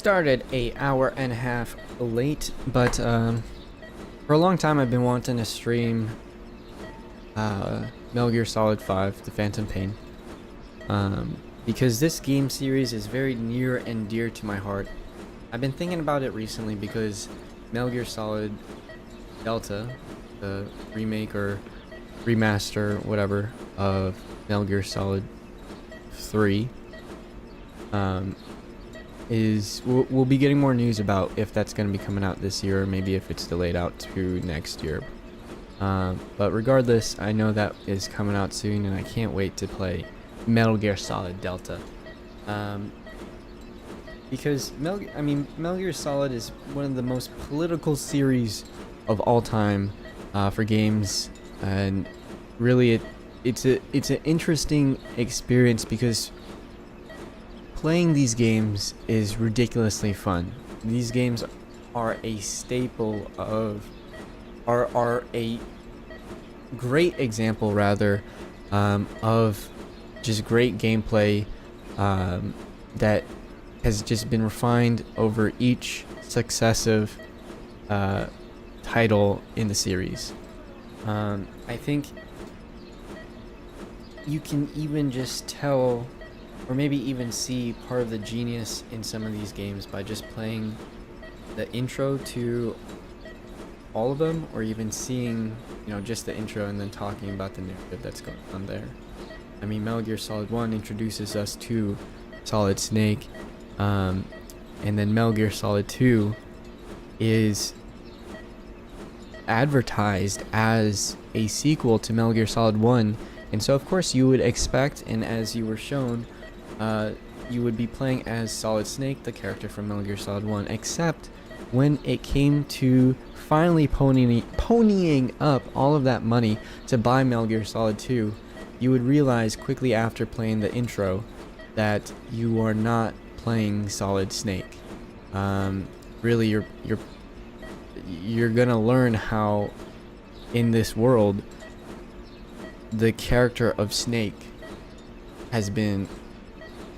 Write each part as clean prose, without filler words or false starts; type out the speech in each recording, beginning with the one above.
Started an hour and a half late, but for a long time I've been wanting to stream Metal Gear Solid 5, The Phantom Pain, because this game series is very near and dear to my heart. I've been thinking about it recently because Metal Gear Solid Delta, the remake or remaster, whatever, of Metal Gear Solid 3, we'll be getting more news about if that's going to be coming out this year or maybe if it's delayed out to next year. But regardless, I know that is coming out soon and I can't wait to play Metal Gear Solid Delta. Because Metal Gear Solid is one of the most political series of all time for games, and really it's an interesting experience because playing these games is ridiculously fun. These games are a staple of, are a great example rather, of just great gameplay that has just been refined over each successive title in the series. I think you can even just tell, or maybe even see part of the genius in some of these games by just playing the intro to all of them, or even seeing, just the intro and then talking about the narrative that's going on there. I mean, Metal Gear Solid 1 introduces us to Solid Snake, and then Metal Gear Solid 2 is advertised as a sequel to Metal Gear Solid 1, and so of course you would expect, and as you were shown, you would be playing as Solid Snake, the character from Metal Gear Solid 1, except when it came to finally ponying up all of that money to buy Metal Gear Solid 2, you would realize quickly after playing the intro that you are not playing Solid Snake. Really, you're gonna learn how in this world the character of Snake has been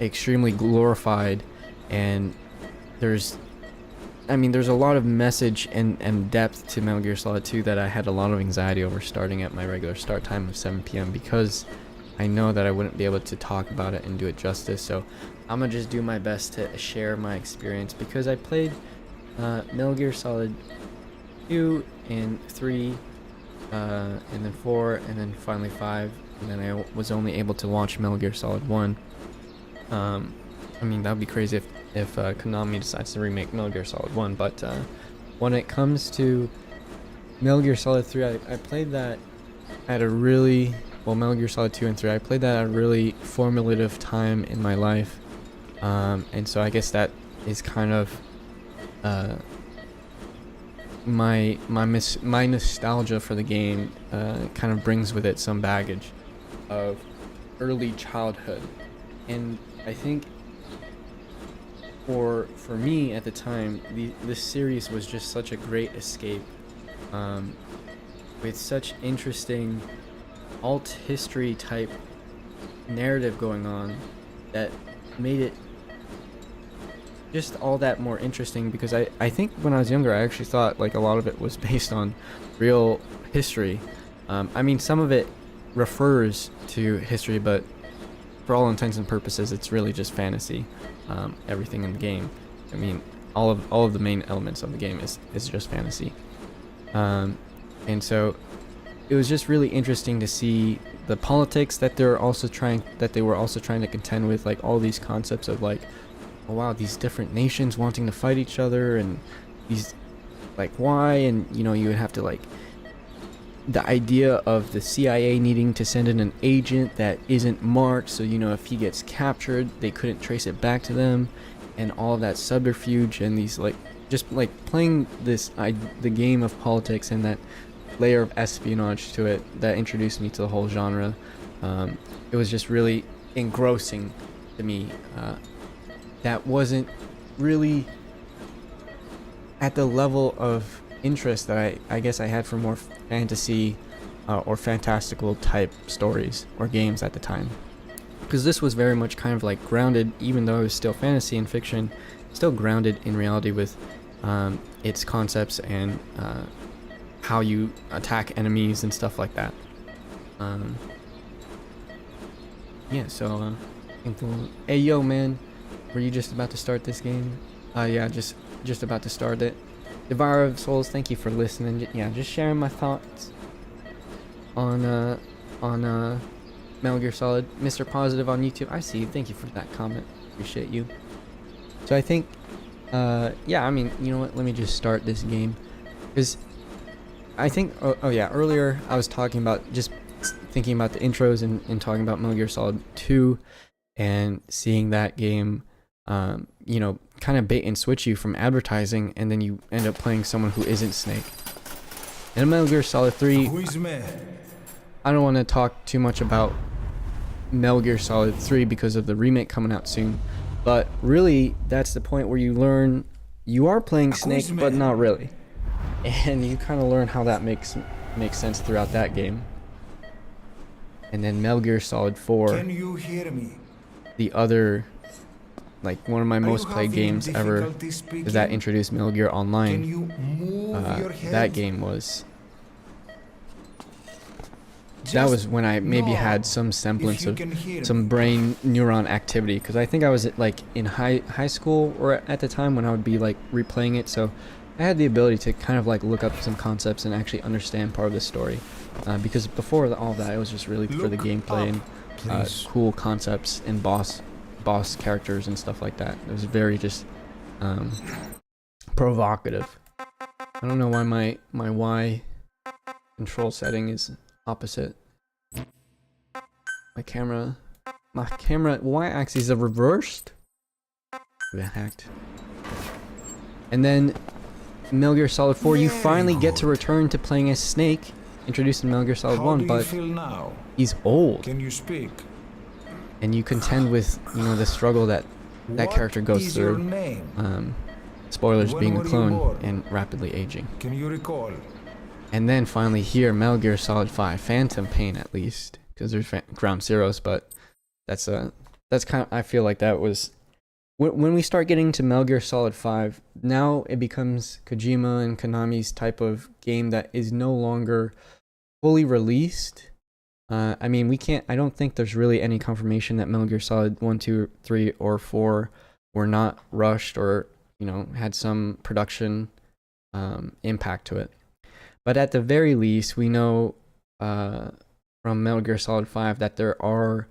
extremely glorified, and there's a lot of message and depth to Metal Gear Solid 2 that I had a lot of anxiety over starting at my regular start time of 7 p.m. because I know that I wouldn't be able to talk about it and do it justice. So I'm gonna just do my best to share my experience, because I played Metal Gear Solid 2 and 3, and then 4, and then finally 5, and then I was only able to watch Metal Gear Solid 1. That would be crazy if Konami decides to remake Metal Gear Solid 1, but when it comes to Metal Gear Solid 3, I played that at a really, Metal Gear Solid 2 and 3, I played that at a really formative time in my life, and so I guess that is kind of my nostalgia for the game kind of brings with it some baggage of early childhood. And I think for me at the time, this series was just such a great escape, with such interesting alt history type narrative going on that made it just all that more interesting, because I think when I was younger I actually thought like a lot of it was based on real history. Some of it refers to history, but for all intents and purposes it's really just fantasy. Everything in the game, all of the main elements of the game is just fantasy, and so it was just really interesting to see the politics that they were also trying to contend with, like all these concepts of like, oh wow, these different nations wanting to fight each other, and these, like, why, and you would have to, like, the idea of the CIA needing to send in an agent that isn't marked, so if he gets captured they couldn't trace it back to them, and all of that subterfuge, and these, like, just like playing the game of politics and that layer of espionage to it that introduced me to the whole genre. It was just really engrossing to me. That wasn't really at the level of interest that I guess I had for more fantasy or fantastical type stories or games at the time. because this was very much kind of like grounded, even though it was still fantasy and fiction, still grounded in reality with its concepts and how you attack enemies and stuff like that. Yeah, so hey yo man, were you just about to start this game? Yeah, just about to start it. Devourer of Souls, thank you for listening. Yeah, just sharing my thoughts on Metal Gear Solid. Mr. Positive on YouTube, I see you. Thank you for that comment. Appreciate you. So I think, yeah, I mean, you know what? Let me just start this game, because I think, oh yeah, earlier I was talking about just thinking about the intros and talking about Metal Gear Solid 2 and seeing that game, you know, kind of bait and switch you from advertising, and then you end up playing someone who isn't Snake. And Metal Gear Solid 3, I don't want to talk too much about Metal Gear Solid 3 because of the remake coming out soon, but really that's the point where you learn you are playing Snake, but not really, and you kind of learn how that makes sense throughout that game. And then Metal Gear Solid 4, Can you hear me? the other, like, one of my most played games ever, is that introduced Metal Gear Online. Can you move your head? That game was, that was when I maybe had some semblance of some brain neuron activity, because I think I was like in high school or at the time when I would be like replaying it, so I had the ability to kind of like look up some concepts and actually understand part of the story, because before all of that it was just really for the gameplay and cool concepts and boss characters and stuff like that. It was very just provocative. I don't know why my Y control setting is opposite. My camera Y-axis are reversed. Got hacked. And then Metal Gear Solid 4, you finally get to return to playing as Snake, introduced in Metal Gear Solid 1, but he's old. Can you speak? And you contend with, you know, the struggle that character goes through. Spoilers, being a clone and rapidly aging. Can you recall? And then finally here, Metal Gear Solid 5, Phantom Pain, at least, because there's Ground Zeroes, but that's kind of, I feel like that was when we start getting to Metal Gear Solid 5, now it becomes Kojima and Konami's type of game that is no longer fully released. I mean, I don't think there's really any confirmation that Metal Gear Solid 1, 2, 3, or 4 were not rushed or, you know, had some production impact to it. But at the very least, we know from Metal Gear Solid 5 that there are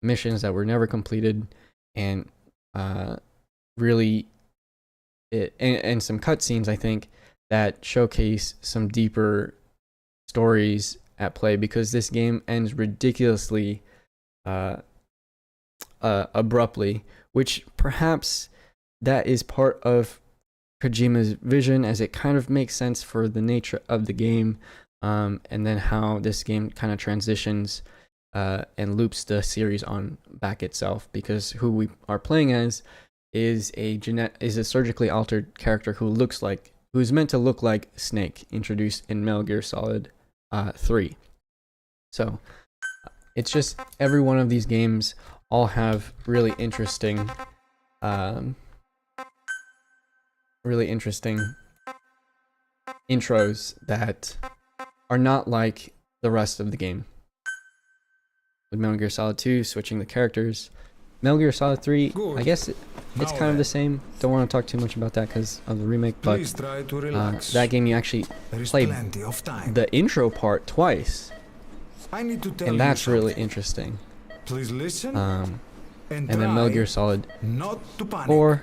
missions that were never completed, and really, and some cutscenes, I think, that showcase some deeper stories at play, because this game ends ridiculously abruptly, which perhaps that is part of Kojima's vision, as it kind of makes sense for the nature of the game, and then how this game kind of transitions and loops the series on back itself, because who we are playing as is a surgically altered character who's meant to look like Snake, introduced in Metal Gear Solid 3. So it's just every one of these games all have really interesting intros that are not like the rest of the game. With Metal Gear Solid 2, switching the characters. Metal Gear Solid 3, I guess it's kind of the same. Don't want to talk too much about that because of the remake, but that game you actually play the intro part twice, and that's really interesting. Please listen. And then Metal Gear Solid 4,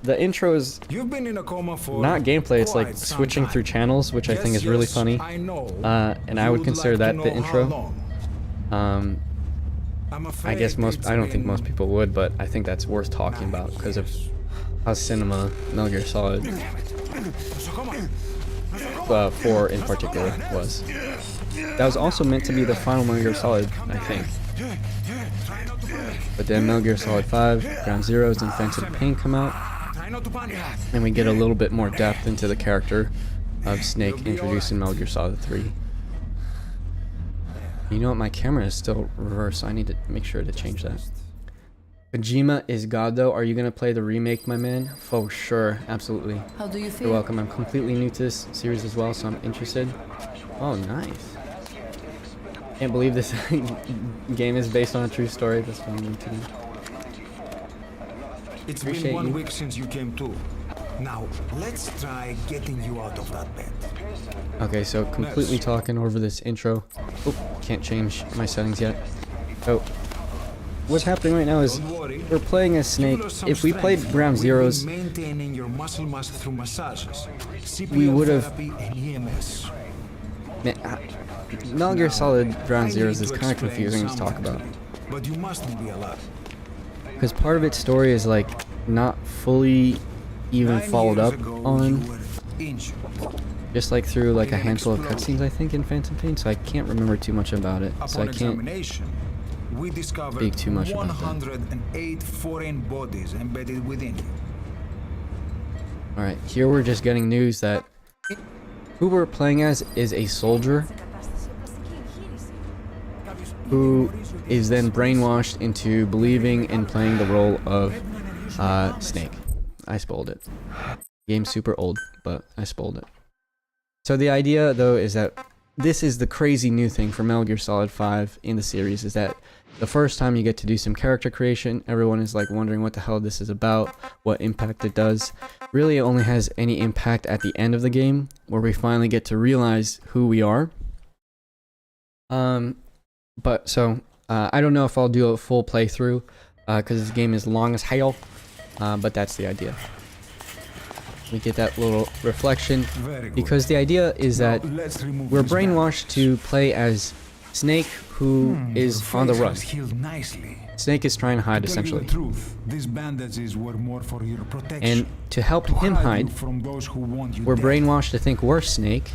the intro is You've been in a coma for not gameplay, it's like switching through channels, which I think is really funny. And I would consider that the intro. I guess I don't think most people would, but I think that's worth talking about because of how cinema Metal Gear Solid 4 in particular was. That was also meant to be the final Metal Gear Solid, I think. But then Metal Gear Solid 5, Ground Zeroes, and Phantom Pain come out, and we get a little bit more depth into the character of Snake introduced in Metal Gear Solid 3. You know what, my camera is still reversed, so I need to make sure to change that. Kojima is God though. Are you gonna play the remake, my man? For sure, absolutely. How do you feel? You're welcome. I'm completely new to this series as well, so I'm interested. Oh, nice. Can't believe this game is based on a true story. That's what I'm into. It's Appreciate been 1 you. week since you came to. Now, let's try getting you out of that bed. Okay, so completely talking over this intro. Oh, can't change my settings yet. So, what's happening right now is Don't worry. we're playing as Snake. If we played Ground Zeroes, We'll be maintaining your muscle mass through massages, We CPR would've- therapy, and EMS. Metal Gear Solid Ground I Zeroes need is to kind of explain confusing to talk something about. you, but you mustn't be alive. Because part of its story is like not fully even 9 followed years up ago, on, you were injured. just like through like a In an handful of explosion. cutscenes I think in Phantom Pain, so I can't remember too much about it. So I Upon can't. examination, we discovered speak too much about that. 108 foreign bodies embedded within you. Alright, here we're just getting news that who we're playing as is a soldier who is then brainwashed into believing and playing the role of Snake. I spoiled it. Game's super old, but I spoiled it. So the idea though is that this is the crazy new thing for Metal Gear Solid 5 in the series, is that the first time you get to do some character creation, everyone is like wondering what the hell this is about, what impact it does. Really it only has any impact at the end of the game, where we finally get to realize who we are. But so, I don't know if I'll do a full playthrough, because this game is long as hell, but that's the idea. We get that little reflection, Very good. because the idea is Now, that let's remove we're this brainwashed to play as Snake, who is Your on the face run. has healed nicely. Snake is trying to hide, To tell you essentially. the truth, these bandages were more for your protection. And to help to him hide hide, you from those who want you we're dead. brainwashed to think we're Snake,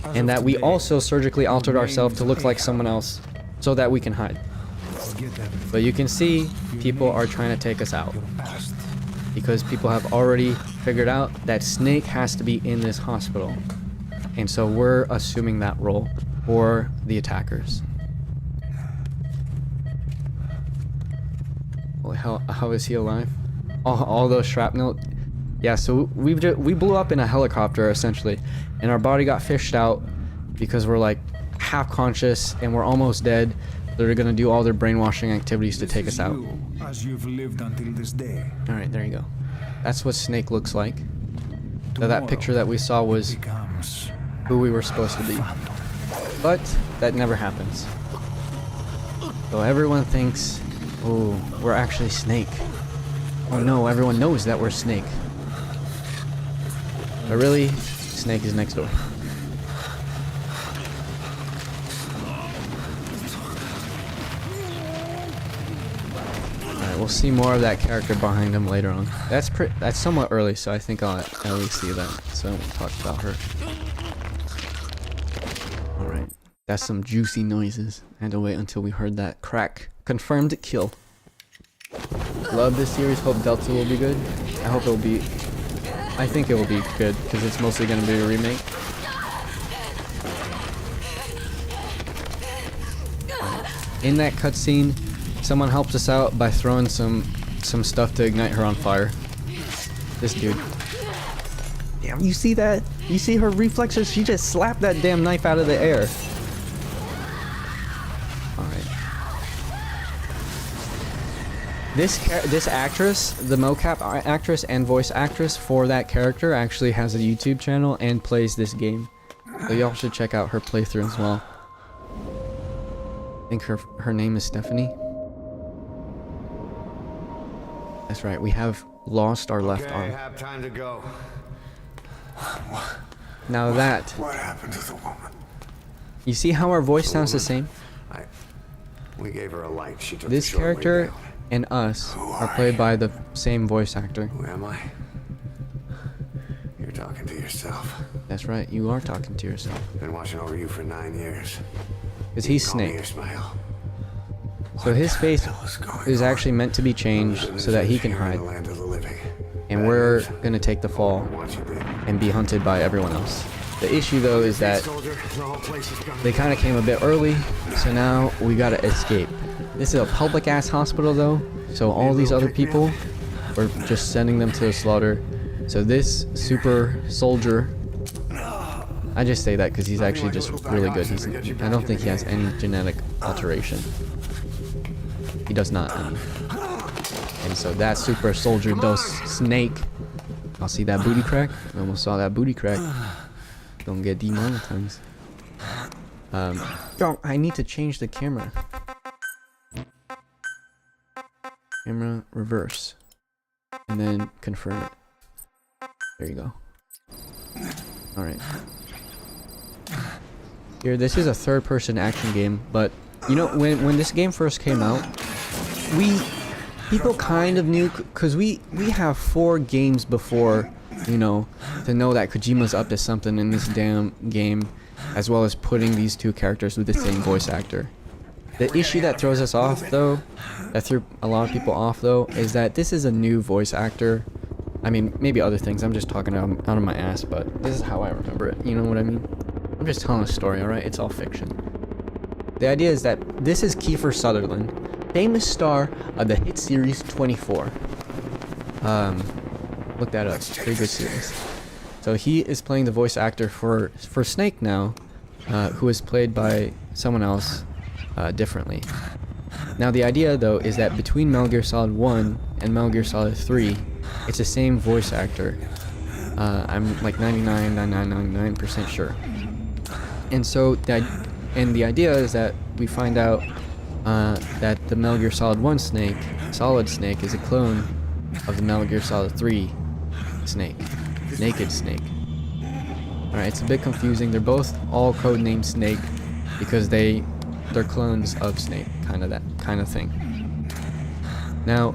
As and of that we today, also surgically altered your ourselves to name's look like Ahab. someone else, so that we can hide. Forget everything. But you can see people are trying to take us out, Your past. because people have already figured out that Snake has to be in this hospital. And so we're assuming that role for the attackers. Holy hell, how is he alive? All those shrapnel. Yeah, so we blew up in a helicopter essentially, and our body got fished out because we're like half conscious and we're almost dead. They're gonna do all their brainwashing activities to This take is us out. you, as you've lived until this day. Alright, there you go. That's what Snake looks like. Now, that Tomorrow picture that we saw was becomes who we were supposed to be. But that never happens. So everyone thinks, oh, we're actually Snake. Oh no, everyone knows that we're Snake. But really, Snake is next door. Alright, we'll see more of that character behind him later on. That's somewhat early, so I think I'll at least see that. So we'll talk about her. Alright. That's some juicy noises. I had to wait until we heard that crack. Confirmed kill. Love this series. Hope Delta will be good. I hope it'll be... I think it will be good, because it's mostly going to be a remake. In that cutscene, someone helps us out by throwing some stuff to ignite her on fire. This dude. Damn, you see that? You see her reflexes? She just slapped that damn knife out of the air. Alright. This actress, the mocap actress and voice actress for that character, actually has a YouTube channel and plays this game. So y'all should check out her playthrough as well. I think her name is Stephanie. That's right, we have lost our left Okay, arm. have time to go. Now that, What happened to the woman? you see how our voice sounds the same? We gave her a light. She took This the short way character down. and us are played by the same voice actor. Who am I? You're talking to yourself. That's right, you are talking to yourself. Been watching over you for 9 years. Because he's Call me Snake. Ismail. So his face What's going is on? actually meant to be changed so that he can Here in hide. the land of the living. And Bad we're news. gonna take the fall What you did. and be hunted by everyone else. The issue though is that Soldier, the whole place is gonna they kind of came a bit early, so now we gotta escape. This is a public ass hospital though, So all these other people, we're just sending them to the slaughter. So this super soldier, I just say that because he's actually just really good. I don't think he has any genetic alteration. He does not. I mean. And so that super soldier does snake. I'll see that booty crack. I almost saw that booty crack. Don't get demonetized. Oh, I need to change the camera. Camera reverse. And then confirm it. There you go. Alright. Here, this is a third-person action game, but you know, when this game first came out, people kind of knew, because we have 4 games before, you know, to know that Kojima's up to something in this damn game, as well as putting these 2 characters with the same voice actor. The issue that throws us off, though, that threw a lot of people off, though, is that this is a new voice actor. I mean, maybe other things, I'm just talking out of my ass, but this is how I remember it, you know what I mean? I'm just telling a story, alright? It's all fiction. The idea is that this is Kiefer Sutherland, famous star of the hit series 24. Look that up. Pretty good series. So he is playing the voice actor for Snake now, who is played by someone else differently. Now the idea though is that between Metal Gear Solid 1 and Metal Gear Solid 3, it's the same voice actor. I'm like 99.9999% sure. And so the idea is that we find out that the Metal Gear Solid 1 Snake, Solid Snake, is a clone of the Metal Gear Solid 3 Snake, Naked Snake. Alright, it's a bit confusing. They're both all codenamed Snake because they're clones of Snake, kind of thing. Now,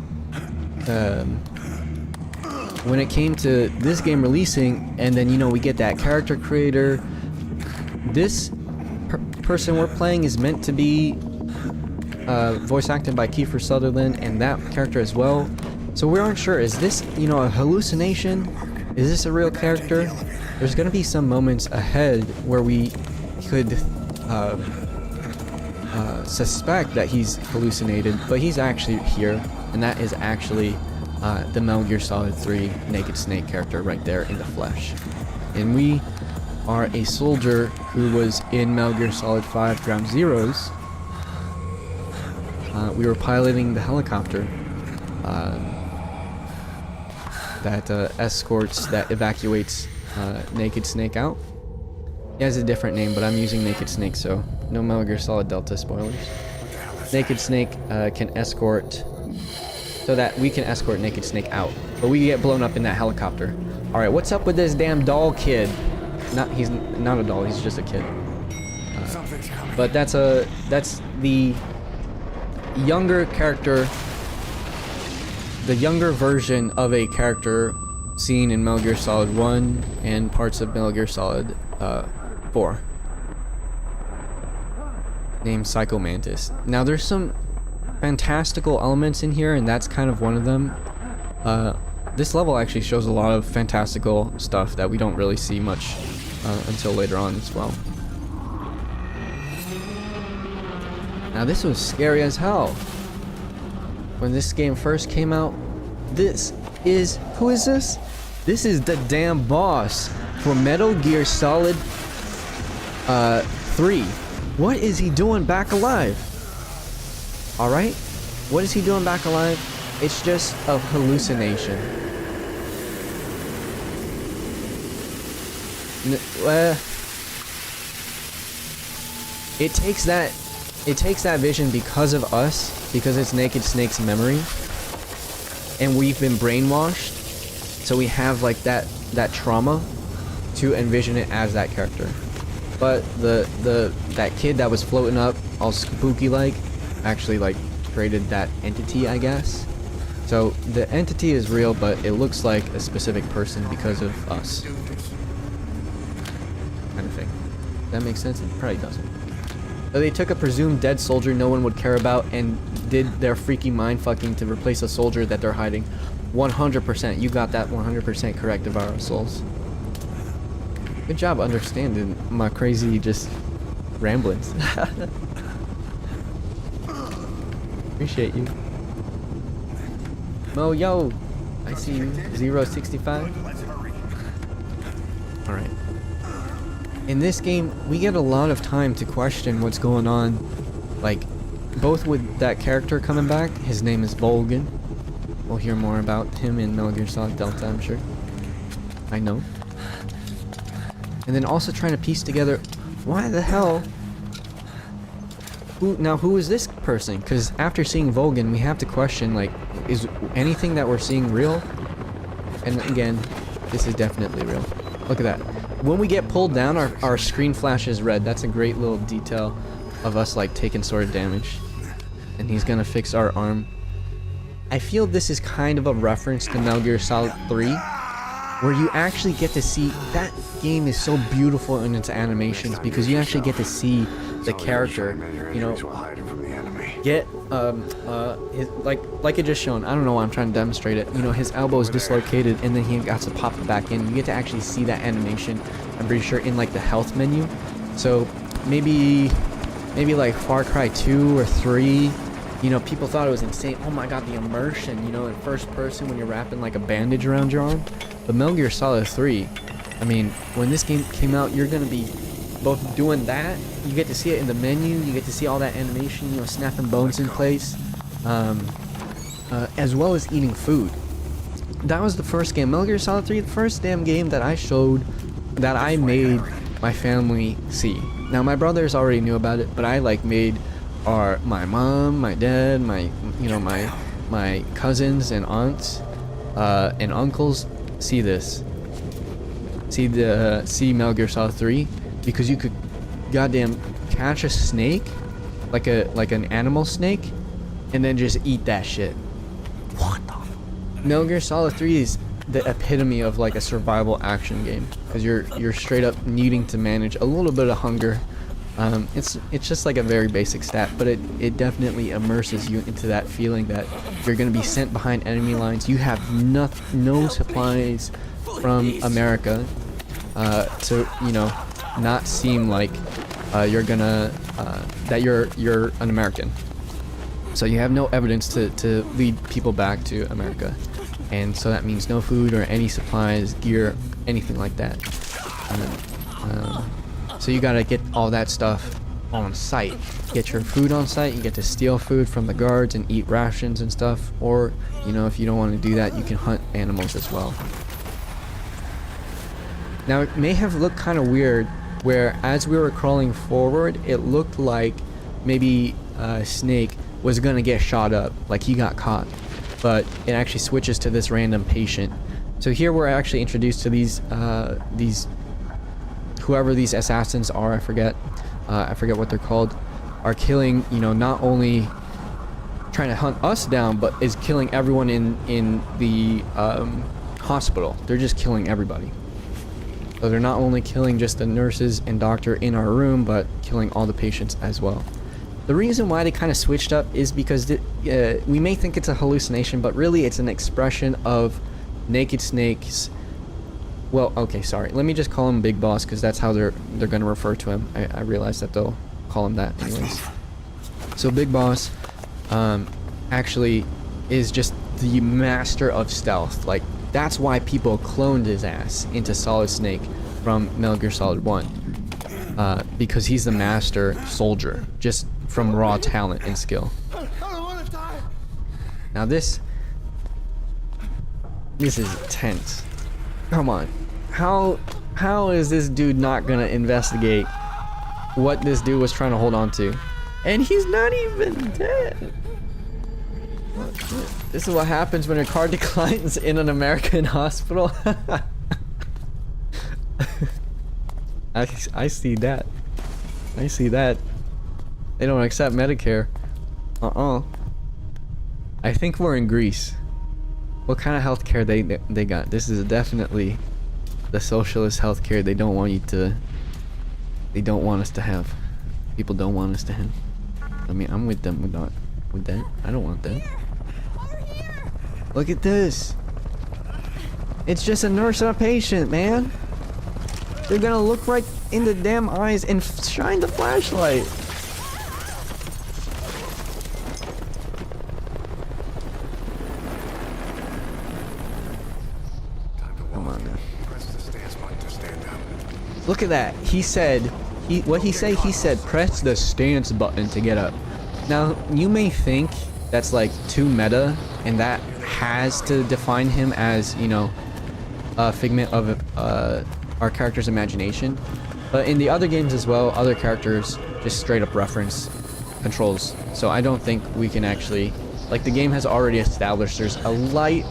when it came to this game releasing, and then, you know, we get that character creator, this person we're playing is meant to be voice acted by Kiefer Sutherland and that character as well. So we aren't sure, is this, you know, a hallucination? Is this a real character? There's gonna be some moments ahead where we could suspect that he's hallucinated, but he's actually here, and that is actually the Metal Gear Solid 3 Naked Snake character right there in the flesh. And we are a soldier who was in Metal Gear Solid 5 Ground Zeroes. We were piloting the helicopter that evacuates Naked Snake out. He has a different name, but I'm using Naked Snake, so no Metal Gear Solid Delta spoilers. Naked Snake can escort, so that we can escort Naked Snake out, but we get blown up in that helicopter. All right, what's up with this damn doll kid? He's not a doll. He's just a kid. But that's the younger character, the younger version of a character seen in Metal Gear Solid 1 and parts of Metal Gear Solid 4, named Psycho Mantis. Now there's some fantastical elements in here, and that's kind of one of them. This level actually shows a lot of fantastical stuff that we don't really see much until later on as well. Now this was scary as hell. When this game first came out, who is this? This is the damn boss for Metal Gear Solid 3. What is he doing back alive? Alright? What is he doing back alive? It's just a hallucination. It takes that vision because of us, because it's Naked Snake's memory, and we've been brainwashed, so we have like that trauma to envision it as that character. But that kid that was floating up all spooky like actually like created that entity, I guess. So the entity is real, but it looks like a specific person because of us, kind of thing. That makes sense? It probably doesn't. So they took a presumed dead soldier no one would care about and did their freaky mind fucking to replace a soldier that they're hiding. 100%. You got that 100% correct, Devourer Souls. Good job understanding my crazy just ramblings. Appreciate you. Mo, yo! I see you. 065. Alright. In this game, we get a lot of time to question what's going on. Like, both with that character coming back, his name is Volgan. We'll hear more about him in Metal Gear Solid Delta, I'm sure. I know. And then also trying to piece together, why the hell? Who is this person? Because after seeing Volgan, we have to question, like, is anything that we're seeing real? And again, this is definitely real. Look at that. When we get pulled down, our screen flashes red. That's a great little detail of us, like, taking sort of damage. And he's gonna fix our arm. I feel this is kind of a reference to Metal Gear Solid 3, where you actually get to see, that game is so beautiful in its animations because you actually get to see the character, you know, get his, like it just shown. I don't know why I'm trying to demonstrate it. You know, his elbow is dislocated and then he got to pop it back in. You get to actually see that animation, I'm pretty sure, in like the health menu. So maybe like Far Cry 2 or 3, you know, people thought it was insane. Oh my god, the immersion, you know, in first person when you're wrapping like a bandage around your arm. But Metal Gear Solid 3, I mean, when this game came out, you're gonna be both doing that, you get to see it in the menu, you get to see all that animation, you know, snapping bones in place, as well as eating food. That was the first game, Metal Gear Solid 3, the first damn game that I showed, that I made my family see. Now my brothers already knew about it, but I like made my mom, my dad, my cousins and aunts and uncles see this. See Metal Gear Solid 3, because you could goddamn catch a snake, like an animal snake, and then just eat that shit. What the? Metal Gear Solid 3 is the epitome of like a survival action game, because you're straight up needing to manage a little bit of hunger. It's just like a very basic stat, but it definitely immerses you into that feeling that you're gonna be sent behind enemy lines. You have no supplies from America, to, you know, not seem like you're gonna that you're an American. So you have no evidence to lead people back to America, and so that means no food or any supplies, gear, anything like that. So you gotta get all that stuff on site. Get your food on site. You get to steal food from the guards and eat rations and stuff. Or, you know, if you don't want to do that, you can hunt animals as well. Now, it may have looked kind of weird, where as we were crawling forward, it looked like maybe Snake was gonna get shot up, like he got caught. But it actually switches to this random patient. So here we're actually introduced to these whoever these assassins are, I forget what they're called, are killing, you know, not only trying to hunt us down, but is killing everyone in the hospital. They're just killing everybody. So they're not only killing just the nurses and doctor in our room, but killing all the patients as well. The reason why they kind of switched up is because we may think it's a hallucination, but really it's an expression of Naked Snake's. Well, okay, sorry. Let me just call him Big Boss, because that's how they're gonna refer to him. I realize that they'll call him that anyways. So Big Boss actually is just the master of stealth. Like, that's why people cloned his ass into Solid Snake from Metal Gear Solid 1. Because he's the master soldier, just from raw talent and skill. Now this is tense. Come on. How is this dude not gonna investigate what this dude was trying to hold on to? And he's not even dead. This is what happens when your card declines in an American hospital. I see that. I see that. They don't accept Medicare. I think we're in Greece. What kind of healthcare they got? This is definitely the socialist healthcare they don't want us to have. People don't want us to have. I mean, I'm with them with that. I don't want that. Look at this. It's just a nurse and a patient, man. They're gonna look right in the damn eyes and shine the flashlight. Press the stance button to stand up. Look at that. He said, what he say? He said, press the stance button to get up. Now, you may think that's like too meta, and that has to define him as, you know, a figment of our character's imagination. But in the other games as well, other characters just straight up reference controls. So I don't think we can actually, like, the game has already established there's a light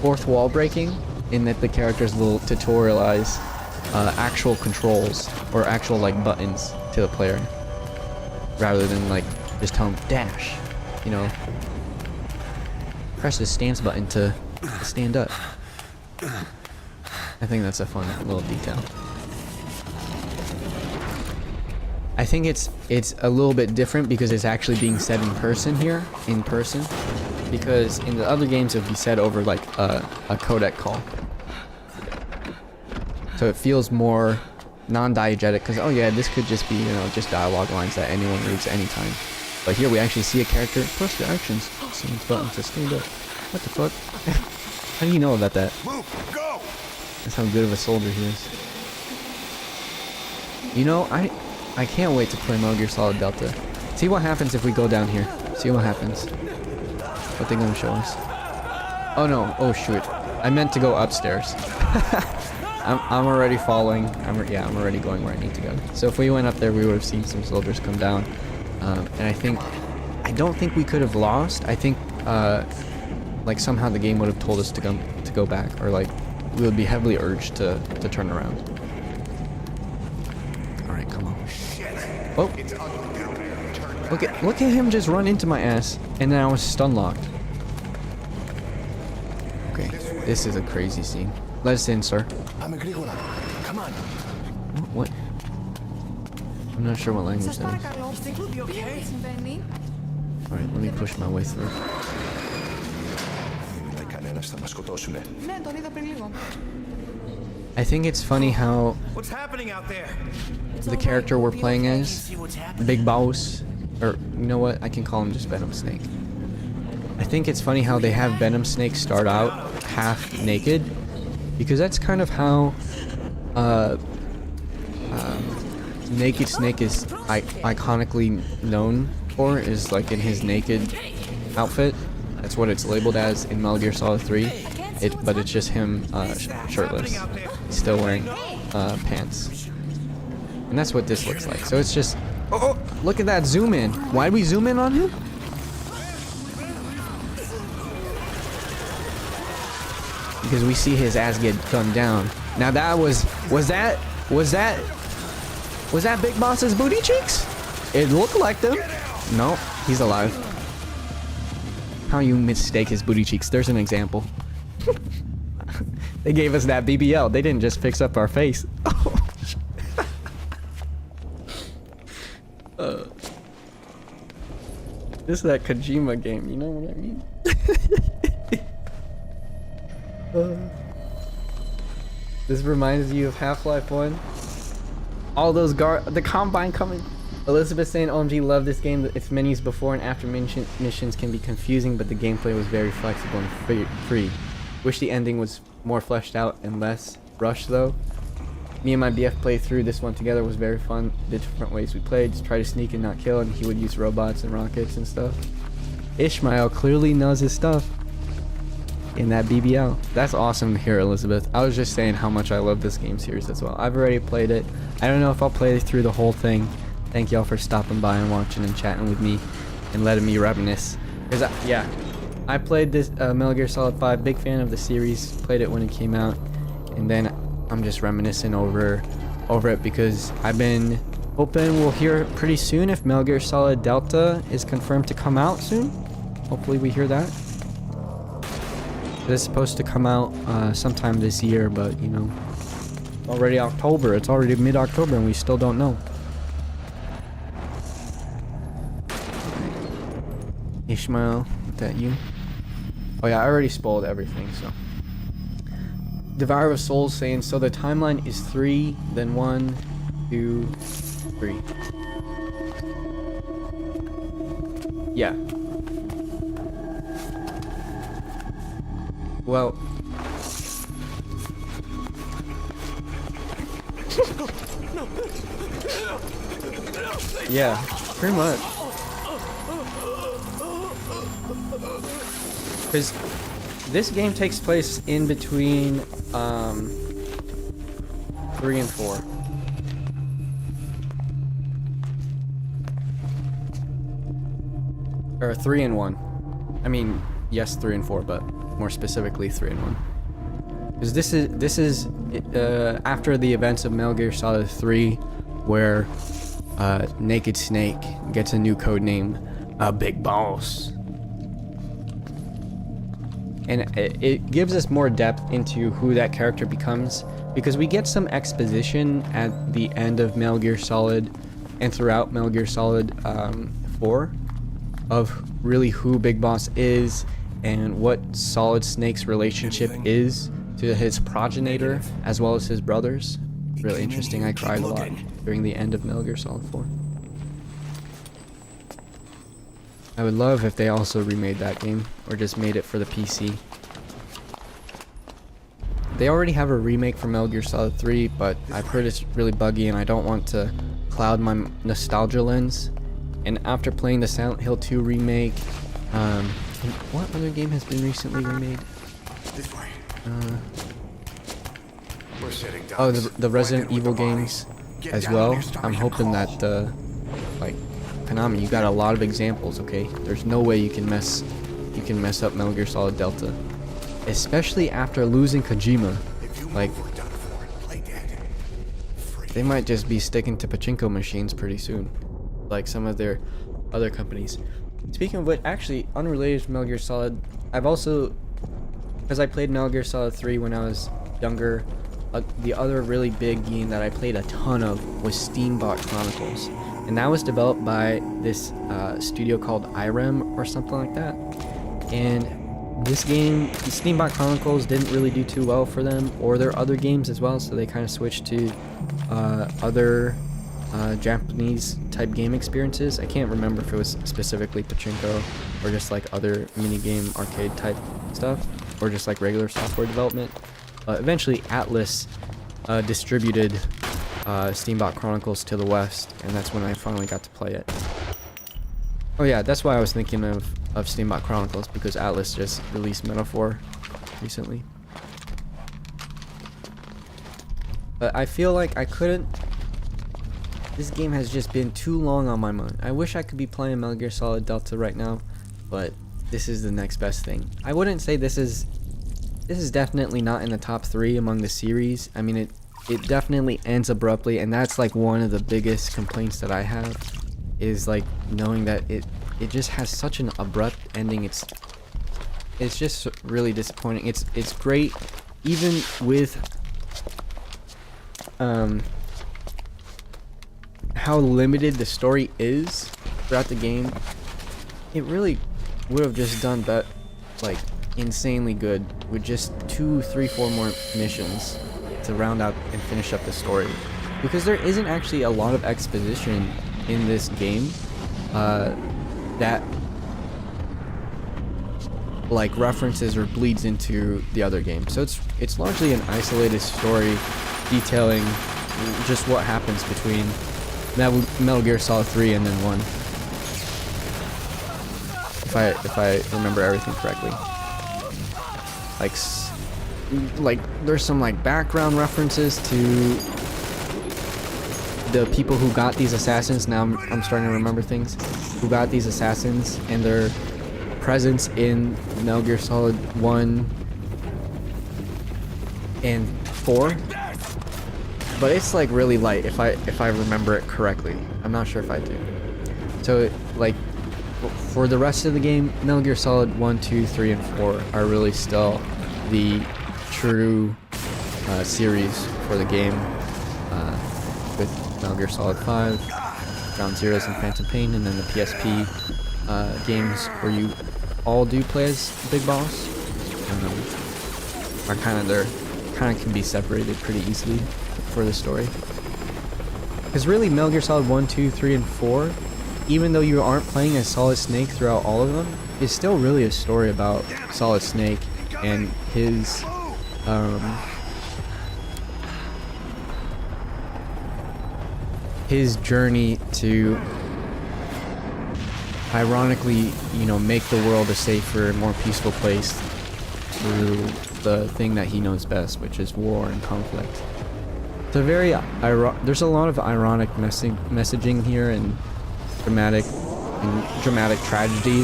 fourth wall breaking in that the characters will tutorialize actual controls or actual like buttons to the player rather than like just tell them dash, you know, press the stance button to stand up. I think that's a fun little detail. I think it's a little bit different because it's actually being said in person here, because in the other games it would be said over like a codec call. So it feels more non-diegetic because, oh yeah, this could just be, you know, just dialogue lines that anyone reads anytime. But here we actually see a character press the actions stance button to stand up. What the fuck? How do you know about that? Move, go! That's how good of a soldier he is. You know, I can't wait to play Metal Gear Solid Delta. See what happens if we go down here. See what happens. What they gonna show us? Oh no, oh shoot. I meant to go upstairs. I'm already following. I'm already going where I need to go. So if we went up there, we would have seen some soldiers come down. And I don't think we could have lost. I think, like somehow the game would have told us to go back, or like we would be heavily urged to turn around. All right, come on. Oh, look at him just run into my ass, and then I was stun locked. Okay, this is a crazy scene. Let us in, sir. Come on. What? I'm not sure what language that is. Alright, let me push my way through. I think it's funny how What's happening out there? the character we're playing as, Big Boss, or you know what, I can call him just Venom Snake. I think it's funny how they have Venom Snake start out half naked, because that's kind of how Naked Snake is iconically known for, is like in his naked outfit. That's what it's labeled as in Metal Gear Solid 3. But it's just him shirtless. He's still wearing pants. And that's what this looks like. So it's just, oh, look at that zoom in. Why'd we zoom in on him? Because we see his ass get gunned down. Now that was that Big Boss's booty cheeks? It looked like them. No, he's alive. How you mistake his booty cheeks? There's an example. They gave us that BBL. They didn't just fix up our face. This is that Kojima game, you know what I mean? This reminds you of Half-Life 1. All those the Combine coming. Elizabeth saying, OMG, love this game. Its menus before and after missions can be confusing, but the gameplay was very flexible and free. Wish the ending was more fleshed out and less rushed though. Me and my BF played through this one together, was very fun. The different ways we played, just try to sneak and not kill, and he would use robots and rockets and stuff. Ishmael clearly knows his stuff in that BBL. That's awesome to hear, Elizabeth. I was just saying how much I love this game series as well. I've already played it. I don't know if I'll play through the whole thing. Thank y'all for stopping by and watching and chatting with me and letting me reminisce. Because I played this Metal Gear Solid 5, big fan of the series, played it when it came out, and then I'm just reminiscing over it because I've been hoping we'll hear pretty soon if Metal Gear Solid Delta is confirmed to come out soon. Hopefully we hear that. It's supposed to come out sometime this year, but you know, already October. It's already mid-October and we still don't know. Ishmael, is that you? Oh yeah, I already spoiled everything, so. Devourer of Souls saying, so the timeline is 3, then 1, 2, 3. Yeah. Yeah, pretty much. Because this game takes place in between 3 and 4. Or 3 and 1. I mean, yes, 3 and 4, but more specifically 3 and 1. Because this is after the events of Metal Gear Solid 3, where Naked Snake gets a new code name, Big Boss. And it gives us more depth into who that character becomes, because we get some exposition at the end of Metal Gear Solid and throughout Metal Gear Solid 4 of really who Big Boss is and what Solid Snake's relationship is to his progenitor as well as his brothers. Really interesting. I cried a lot during the end of Metal Gear Solid 4. I would love if they also remade that game or just made it for the PC. They already have a remake for Metal Gear Solid 3, but I've heard it's really buggy and I don't want to cloud my nostalgia lens. And after playing the Silent Hill 2 remake, what other game has been recently remade? This way. We're setting down. Oh, the Resident Evil games as well. I'm hoping that, like, Konami, you got a lot of examples, okay? There's no way you can mess up Metal Gear Solid Delta. Especially after losing Kojima. Like, they might just be sticking to pachinko machines pretty soon, like some of their other companies. Speaking of which, actually, unrelated to Metal Gear Solid, I've also, because I played Metal Gear Solid 3 when I was younger, the other really big game that I played a ton of was Steambot Chronicles. And that was developed by this studio called IREM or something like that. And this game, Steambot Chronicles, didn't really do too well for them or their other games as well, so they kind of switched to other Japanese type game experiences. I can't remember if it was specifically pachinko or just like other minigame arcade type stuff or just like regular software development. Eventually Atlas distributed Steambot Chronicles to the West, and that's when I finally got to play it. Oh yeah, that's why I was thinking of Steambot Chronicles, because Atlas just released Metaphor recently. But I feel like I couldn't... This game has just been too long on my mind. I wish I could be playing Metal Gear Solid Delta right now, but this is the next best thing. I wouldn't say this is definitely not in the top 3 among the series. I mean, it definitely ends abruptly, and that's like one of the biggest complaints that I have, is like knowing that it just has such an abrupt ending. It's just really disappointing. It's great even with how limited the story is throughout the game. It really would have just done that, like, insanely good with just 2, 3, 4 more missions to round out and finish up the story, because there isn't actually a lot of exposition in this game that like references or bleeds into the other games. So it's largely an isolated story detailing just what happens between Metal Gear Solid 3 and then 1, if I remember everything correctly. Like there's some like background references to the people who got these assassins. Now I'm starting to remember things. Who got these assassins and their presence in Metal Gear Solid 1 and 4. But it's like really light if I remember it correctly. I'm not sure if I do. So like for the rest of the game, Metal Gear Solid 1, 2, 3, and 4 are really still the true series for the game, with Metal Gear Solid 5, Ground Zeroes and Phantom Pain, and then the PSP games where you all do play as Big Boss are kind of can be separated pretty easily for the story. Because really, Metal Gear Solid 1, 2, 3, and 4, even though you aren't playing as Solid Snake throughout all of them, is still really a story about Solid Snake and his his journey to ironically, you know, make the world a safer, more peaceful place through the thing that he knows best, which is war and conflict. It's a very there's a lot of ironic messaging here and dramatic tragedy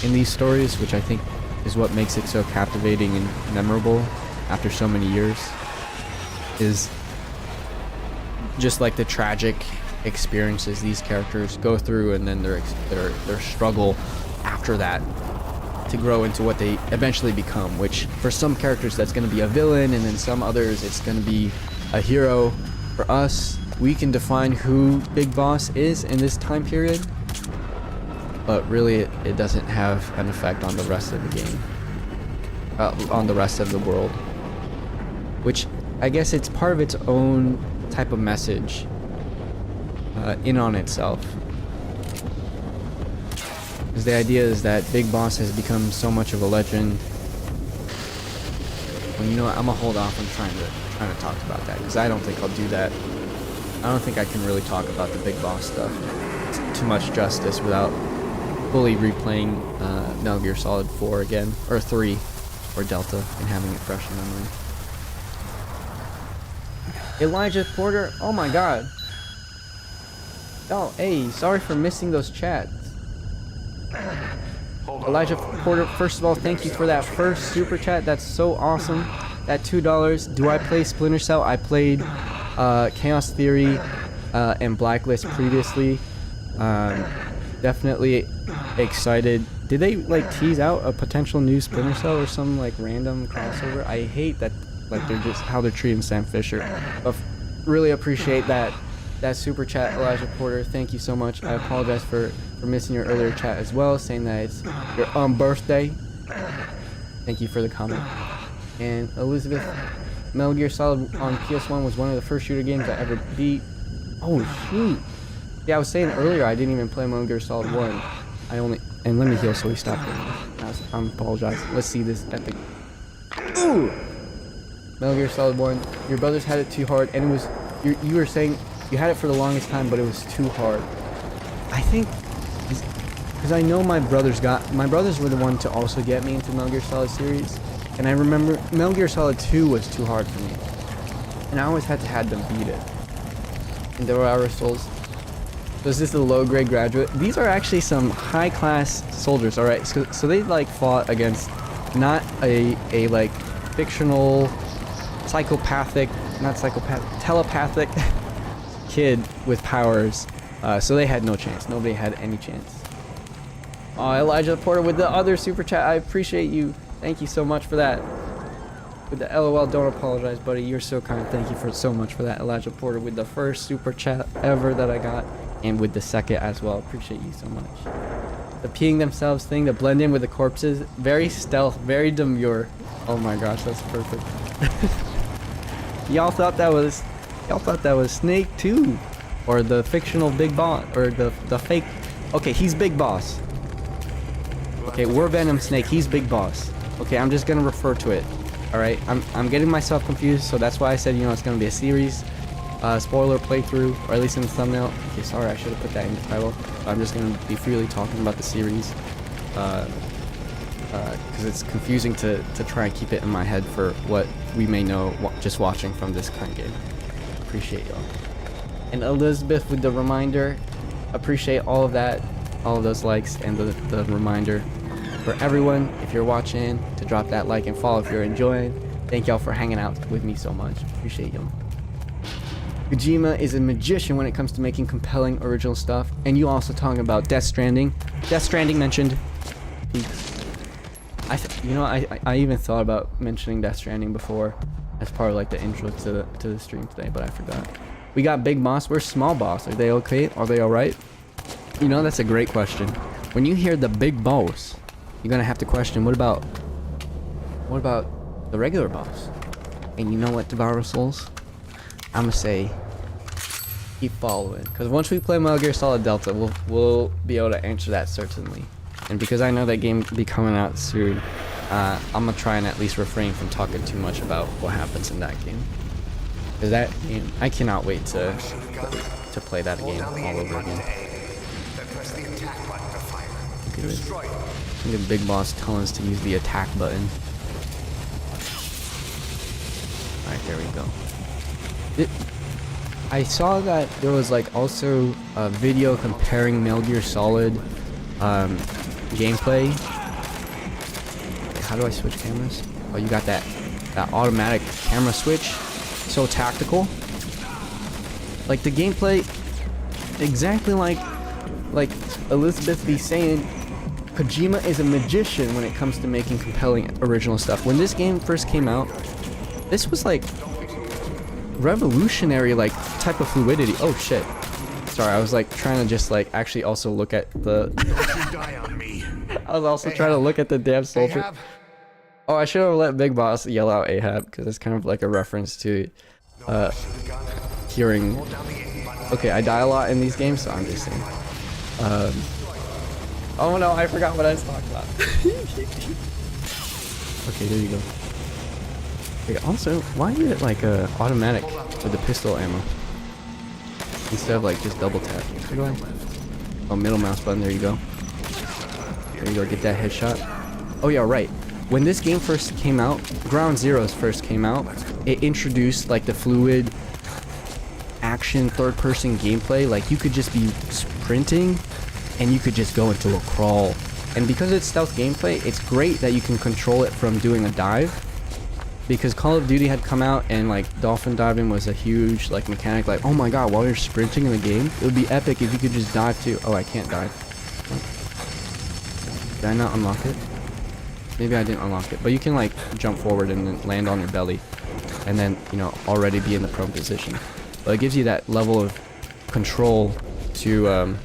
in these stories, which I think is what makes it so captivating and memorable after so many years. Is just like the tragic experiences these characters go through, and then their struggle after that to grow into what they eventually become, which for some characters that's going to be a villain, and then some others it's going to be a hero. For us, we can define who Big Boss is in this time period, but really it doesn't have an effect on the rest of the game, on the rest of the world, which I guess it's part of its own type of message in on itself. Because the idea is that Big Boss has become so much of a legend. Well, you know what, I'm gonna hold off on trying to talk about that, because I don't think I'll do that. I don't think I can really talk about the Big Boss stuff too much justice without fully replaying Metal Gear Solid 4 again, or 3, or Delta, and having it fresh in memory. Elijah Porter, oh my god. Oh, hey, sorry for missing those chats. Elijah Porter, first of all, thank you for that first super chat. That's so awesome. That $2. Do I play Splinter Cell? I played Chaos Theory and Blacklist previously. Definitely excited. Did they like tease out a potential new Splinter Cell or some like random crossover? I hate that, like, they're just how they're treating Sam Fisher. But really appreciate that super chat, Elijah Porter. Thank you so much. I apologize for missing your earlier chat as well, saying that it's your birthday. Thank you for the comment. And Elizabeth, Metal Gear Solid on PS1 was one of the first shooter games I ever beat. Oh shoot. Yeah, I was saying earlier I didn't even play Metal Gear Solid 1. And let me heal so we stop here. I apologize. Let's see this epic. Ooh! Metal Gear Solid 1. Your brothers had it too hard, and it was you were saying you had it for the longest time, but it was too hard. I think because I know my brothers were the one to also get me into Metal Gear Solid series, and I remember Metal Gear Solid 2 was too hard for me, and I always had them beat it. And there were our souls. So is this the low-grade graduate? These are actually some high-class soldiers. All right, so they like fought against not a like fictional telepathic kid with powers, so they had no chance. Nobody had any chance. Elijah Porter with the other super chat. I appreciate you. Thank you so much for that. With the LOL, don't apologize, buddy. You're so kind. Thank you so much for that, Elijah Porter, with the first super chat ever that I got, and with the second as well. Appreciate you so much. The peeing themselves thing to blend in with the corpses, very stealth, very demure. Oh my gosh, that's perfect. Y'all thought that was Snake too, or the fictional Big Boss, or the fake. Okay, he's Big Boss. Okay, we're Venom Snake. He's Big Boss. Okay, I'm just gonna refer to it. All right, I'm getting myself confused, so that's why I said, you know, it's gonna be a series, spoiler playthrough, or at least in the thumbnail. Okay, sorry, I should have put that in the title. I'm just gonna be freely talking about the series, because it's confusing to try and keep it in my head for what we may know just watching from this kind of game. Appreciate y'all. And Elizabeth with the reminder. Appreciate all of that, all of those likes, and the reminder for everyone, if you're watching, to drop that like and follow if you're enjoying. Thank y'all for hanging out with me so much. Appreciate y'all. Kojima is a magician when it comes to making compelling original stuff. And you also talking about Death Stranding. Death Stranding mentioned. I even thought about mentioning Death Stranding before as part of like the intro to the stream today, but I forgot. We got Big Boss. Where's Small Boss? Are they okay? Are they all right? You know, that's a great question. When you hear the Big Boss, you're gonna have to question, what about the regular boss? And you know what, Devour Souls? I'm gonna say, keep following. Because once we play Metal Gear Solid Delta, we'll be able to answer that certainly. And because I know that game will be coming out soon, I'm gonna try and at least refrain from talking too much about what happens in that game. Because that game, I cannot wait to to play that game all over again. Then press the attack button to fire. Look at this. Destroy it. Look at Big Boss telling us to use the attack button. Alright, there we go. I saw that there was like also a video comparing Metal Gear Solid gameplay. Wait, how do I switch cameras? Oh, you got that automatic camera switch. So tactical. Like the gameplay, exactly like Elizabeth be saying, Kojima is a magician when it comes to making compelling original stuff. When this game first came out, this was like revolutionary like type of fluidity. Oh shit. Sorry, I was like trying to just like actually also look at the Don't you die on me. I was also trying to look at the damn soldier. Ahab? Oh, I should have let Big Boss yell out Ahab because it's kind of like a reference to hearing. Okay, I die a lot in these games, so I'm just saying. Oh no, I forgot what I was talking about. Okay, there you go. Okay, also, why is it like automatic with the pistol ammo instead of like just double tap? Where do I? Oh, middle mouse button. There you go. There you go. Get that headshot. Oh yeah, right. When this game first came out, Ground Zeroes first came out, it introduced like the fluid action third-person gameplay. Like you could just be sprinting and you could just go into a crawl. And because it's stealth gameplay, it's great that you can control it from doing a dive. Because Call of Duty had come out and like dolphin diving was a huge like mechanic. Like, oh my god, while you're sprinting in the game, it would be epic if you could just dive too. Oh, I can't dive. Did I not unlock it? Maybe I didn't unlock it. But you can like jump forward and then land on your belly. And then, you know, already be in the prone position. But it gives you that level of control to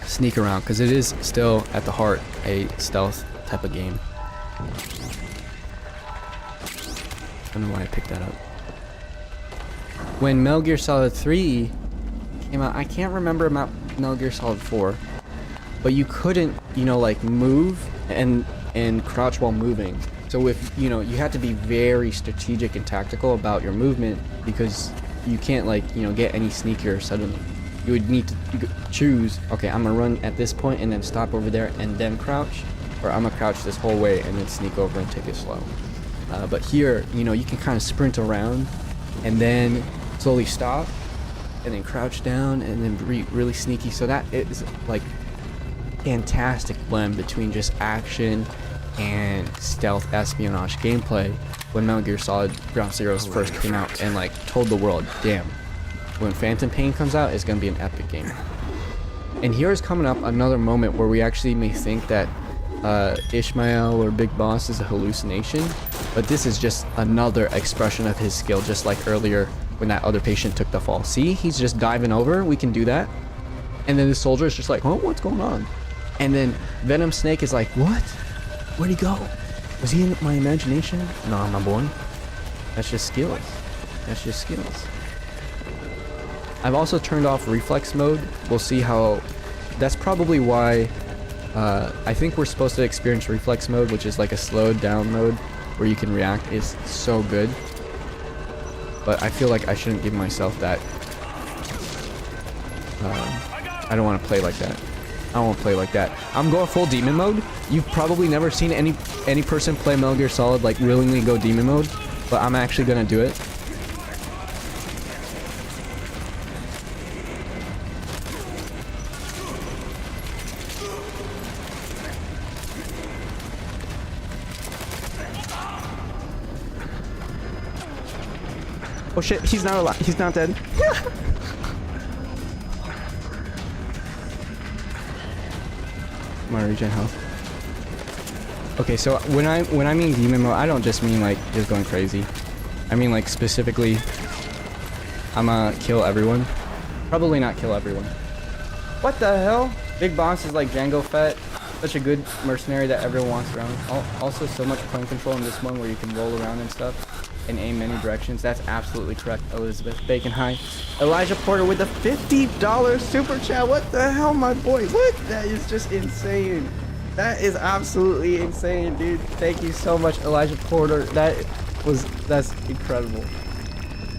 sneak around. Because it is still, at the heart, a stealth type of game. I don't know why I picked that up. When Metal Gear Solid 3 came out, I can't remember about Metal Gear Solid 4. But you couldn't, you know, like move and crouch while moving. So if, you know, you had to be very strategic and tactical about your movement because you can't like, you know, get any sneakier suddenly. You would need to choose, okay, I'm gonna run at this point and then stop over there and then crouch, or I'm gonna crouch this whole way and then sneak over and take it slow. But here, you know, you can kind of sprint around and then slowly stop and then crouch down and then be really sneaky. So that is like fantastic blend between just action and stealth espionage gameplay when Metal Gear Solid Ground Zeroes first came out and like told the world, damn, when Phantom Pain comes out, it's gonna be an epic game. And here is coming up another moment where we actually may think that Ishmael or Big Boss is a hallucination, but this is just another expression of his skill, just like earlier when that other patient took the fall. See, he's just diving over, we can do that. And then the soldier is just like, oh, what's going on? And then Venom Snake is like, what? Where'd he go? Was he in my imagination? No, my boy. That's just skills. That's just skills. I've also turned off reflex mode. We'll see how... That's probably why I think we're supposed to experience reflex mode, which is like a slowed down mode where you can react. Is so good. But I feel like I shouldn't give myself that. I don't want to play like that. I don't want to play like that. I'm going full demon mode. You've probably never seen any person play Metal Gear Solid like willingly go demon mode, but I'm actually gonna do it. Oh shit, he's not alive. He's not dead. My regen health. Okay, so when I mean demon mode, I don't just mean like just going crazy. I mean like specifically, I'ma kill everyone. Probably not kill everyone. What the hell? Big Boss is like Django Fett. Such a good mercenary that everyone wants around. Also so much plane control in this one where you can roll around and stuff and aim many directions. That's absolutely correct, Elizabeth Bacon High. Elijah Porter with a $50 super chat. What the hell, my boy? What? That is just insane. That is absolutely insane, dude. Thank you so much, Elijah Porter. That's incredible.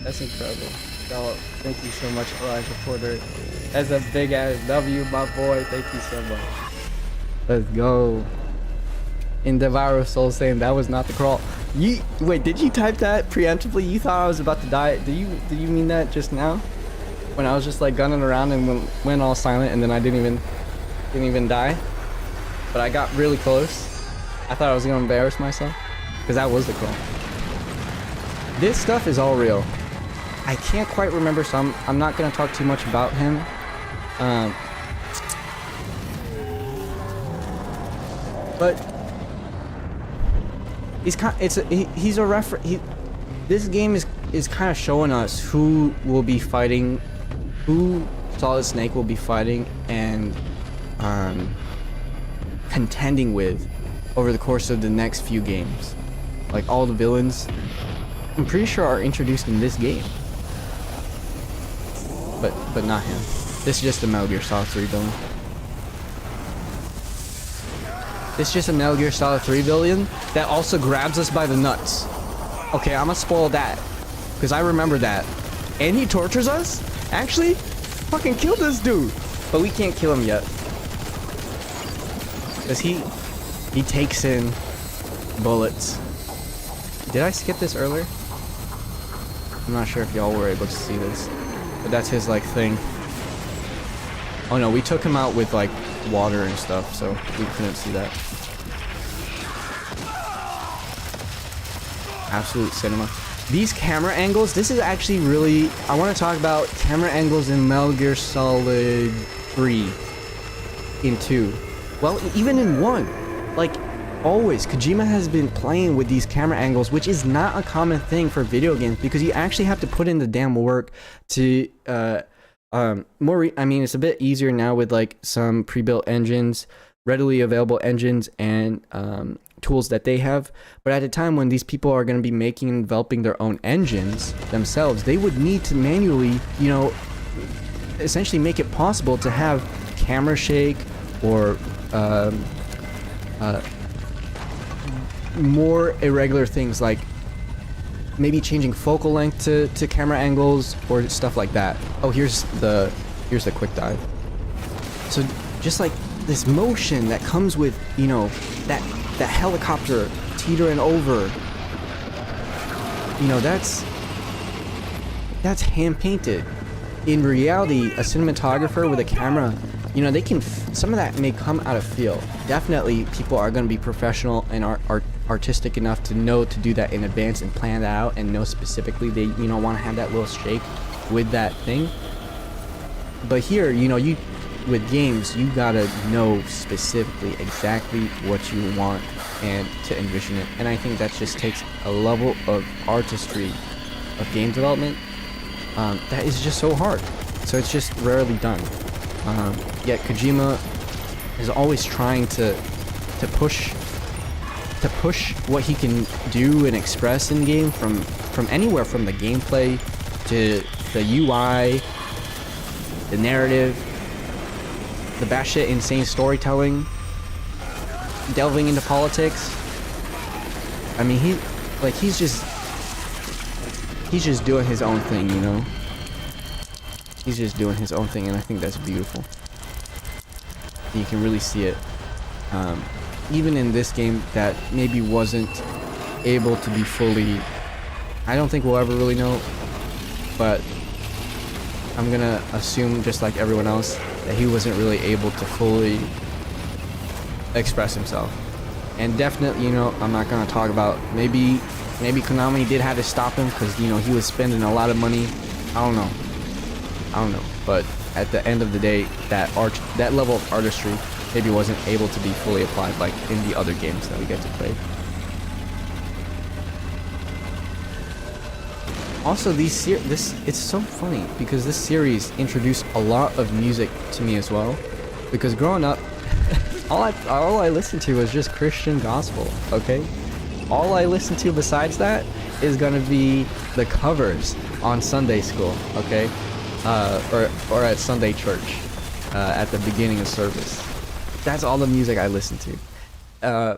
That's incredible. Yo, thank you so much, Elijah Porter. That's a big ass W, my boy. Thank you so much. Let's go. In Devour Soul saying that was not the crawl. Wait, did you type that preemptively? You thought I was about to die. Did you mean that just now? When I was just like gunning around and went all silent and then I didn't even die? But I got really close. I thought I was gonna embarrass myself. Because that was the crawl. This stuff is all real. I can't quite remember, so I'm not gonna talk too much about him. But he's a reference. This game is kind of showing us who will be fighting, who Solid Snake will be fighting and contending with over the course of the next few games. Like all the villains, I'm pretty sure are introduced in this game. But not him. This is just a Metal Gear Solid 3 villain. This is just a Metal Gear Solid 3 villain that also grabs us by the nuts. Okay, I'm gonna spoil that. Because I remember that. And he tortures us? Actually, fucking kill this dude. But we can't kill him yet. Because he takes in bullets. Did I skip this earlier? I'm not sure if y'all were able to see this. But that's his like thing. Oh no, we took him out with like water and stuff, so we couldn't see that. Absolute cinema. These camera angles, this is actually really, I want to talk about camera angles in Metal Gear Solid 3 in 2. Well, even in 1. Like, always, Kojima has been playing with these camera angles, which is not a common thing for video games because you actually have to put in the damn work to, I mean, it's a bit easier now with like some pre-built engines, readily available engines and tools that they have. But at a time when these people are going to be making and developing their own engines themselves, they would need to manually, you know, essentially make it possible to have camera shake or more irregular things like maybe changing focal length to camera angles or stuff like that. Oh, here's the quick dive. So just like this motion that comes with, you know, that helicopter teetering over, you know, that's hand painted. In reality, a cinematographer with a camera, you know, they can, some of that may come out of feel. Definitely people are going to be professional and are artistic enough to know to do that in advance and plan that out and know specifically they, you know, want to have that little shake with that thing. But here, you know, with games, you gotta know specifically exactly what you want and to envision it. And I think that just takes a level of artistry of game development that is just so hard. So it's just rarely done. Yet Kojima is always trying to push what he can do and express in game from anywhere from the gameplay to the UI, the narrative, the batshit insane storytelling, delving into politics. I mean, he's just doing his own thing, you know? He's just doing his own thing, and I think that's beautiful. You can really see it. Even in this game that maybe wasn't able to be fully... I don't think we'll ever really know, but I'm gonna assume, just like everyone else, that he wasn't really able to fully express himself. And definitely, you know, I'm not gonna talk about maybe Konami did have to stop him because, you know, he was spending a lot of money. I don't know, but at the end of the day, that level of artistry maybe wasn't able to be fully applied like in the other games that we get to play. Also, it's so funny because this series introduced a lot of music to me as well. Because growing up, all I listened to was just Christian gospel. Okay, all I listened to besides that is gonna be the covers on Sunday school. Okay, or at Sunday church, at the beginning of service. That's all the music I listened to.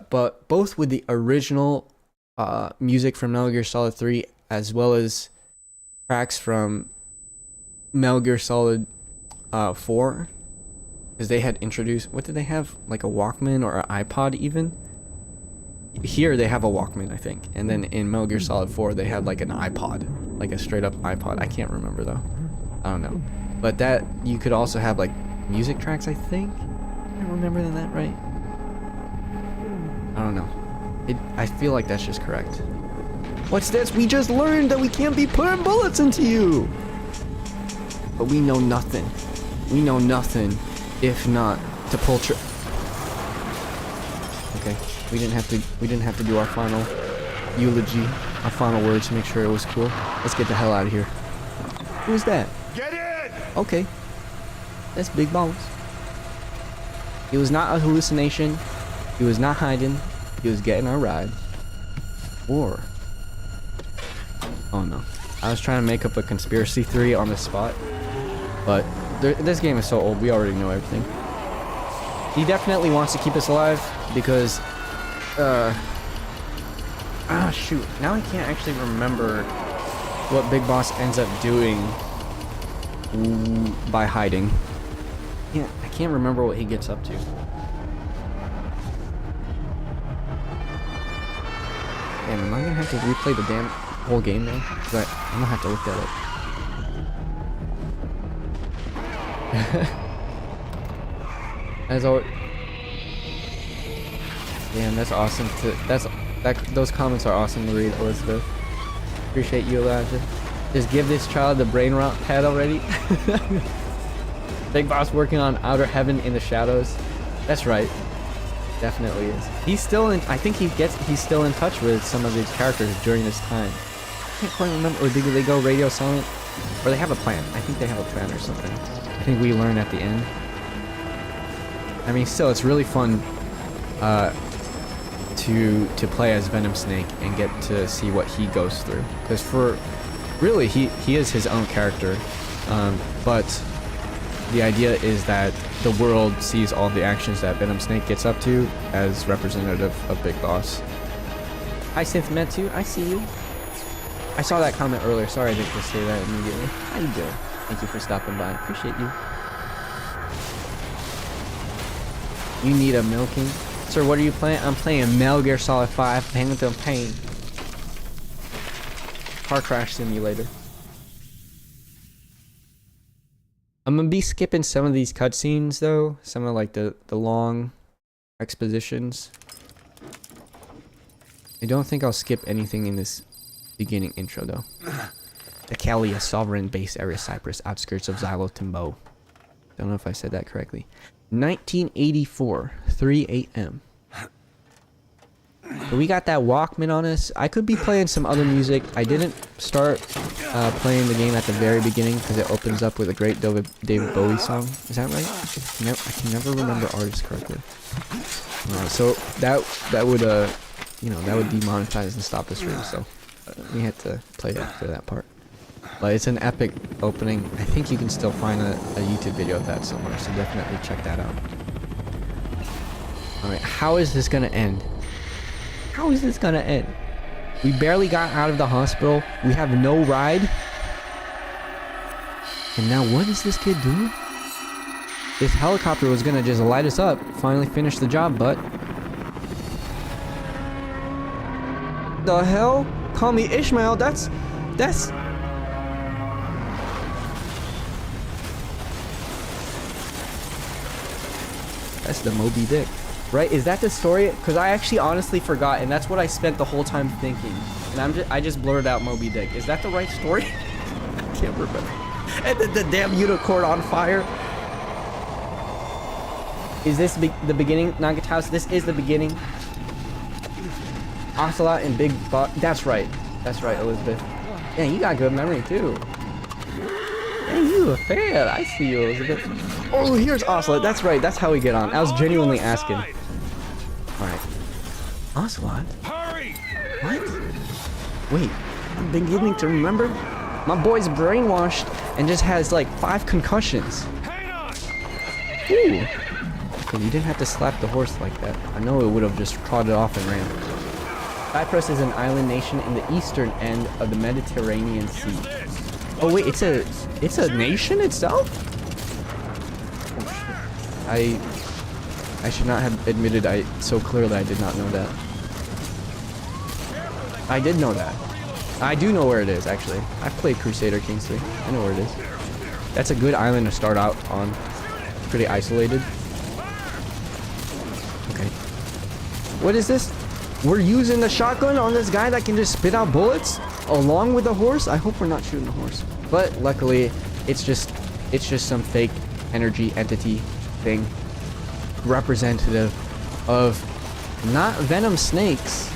But both with the original music from Metal Gear Solid 3 as well as tracks from Metal Gear Solid 4, because they had introduced, what did they have, like a Walkman or an iPod even? Here they have a Walkman, I think, and then in Metal Gear Solid 4 they had like an iPod, like a straight up iPod. I can't remember though, I don't know, but that you could also have like music tracks, I think. I remember that right. I don't know. I feel like that's just correct. What's this? We just learned that we can't be putting bullets into you. But we know nothing. We know nothing if not to pull Okay, we didn't have to do our final eulogy, our final words to make sure it was cool. Let's get the hell out of here. Who's that? Get in! Okay. That's Big Boss. It was not a hallucination. He was not hiding. He was getting our ride. Or... oh no. I was trying to make up a conspiracy theory on the spot. But this game is so old, we already know everything. He definitely wants to keep us alive because... ah, shoot. Now I can't actually remember what Big Boss ends up doing by hiding. I can't remember what he gets up to. Damn, am I gonna have to replay the damn whole game now? Because I'm gonna have to look that up. As always. Damn, that's awesome those comments are awesome to read, Elizabeth. Appreciate you, Elijah. Just give this child the brain rot pad already. Big Boss working on Outer Heaven in the Shadows. That's right. Definitely is. He's still in. I think he's still in touch with some of these characters during this time. I can't quite remember. Or did they go radio silent? Or they have a plan. I think they have a plan or something. I think we learn at the end. I mean, still, it's really fun to play as Venom Snake and get to see what he goes through. Because for really, he is his own character, but the idea is that the world sees all the actions that Venom Snake gets up to as representative of Big Boss. Hi, Synth Metu. I see you. I saw that comment earlier. Sorry I didn't just say that immediately. How you doing? Thank you for stopping by. Appreciate you. You need a milking. Sir, what are you playing? I'm playing Metal Gear Solid 5 Phantom Pain. Car crash simulator. I'm gonna be skipping some of these cutscenes though. Some of like the long expositions. I don't think I'll skip anything in this beginning intro though. The Kalia Sovereign Base Area Cyprus, outskirts of Xylotimbo. Don't know if I said that correctly. 1984, 3 a.m. So we got that Walkman on us. I could be playing some other music. I didn't start playing the game at the very beginning because it opens up with a great David Bowie song. Is that right? I can never remember artists correctly. So that would that would demonetize and stop the stream. So we had to play after that part. But it's an epic opening. I think you can still find a YouTube video of that somewhere, so definitely check that out. Alright, how is this gonna end? How is this gonna end? We barely got out of the hospital. We have no ride. And now what is this kid doing? This helicopter was gonna just light us up. Finally finish the job, but... the hell? Call me Ishmael, that's... That's the Moby Dick. Right? Is that the story? Because I actually honestly forgot, and that's what I spent the whole time thinking. And I just blurted out Moby Dick. Is that the right story? I can't remember. And then the damn unicorn on fire. Is this the beginning, Nagataus? This is the beginning. Ocelot and Big Boss. That's right. That's right, Elizabeth. Yeah, you got good memory too. Hey, you a fan. I see you, Elizabeth. Oh, here's Ocelot. That's right. That's how we get on. I was genuinely asking. Alright. Ocelot? Hurry! What? Wait. I'm beginning to remember. My boy's brainwashed and just has like 5 concussions. Hang on! Ooh. Okay, you didn't have to slap the horse like that. I know it would have just trotted off and ran. Cyprus is an island nation in the eastern end of the Mediterranean Sea. Oh wait, it's a nation itself? I should not have admitted so clearly I did not know that. I did know that. I do know where it is, actually. I've played Crusader Kings 3. I know where it is. That's a good island to start out on. Pretty isolated. Okay. What is this? We're using the shotgun on this guy that can just spit out bullets along with the horse? I hope we're not shooting the horse. But luckily, it's just some fake energy entity thing. Representative of not venom snakes.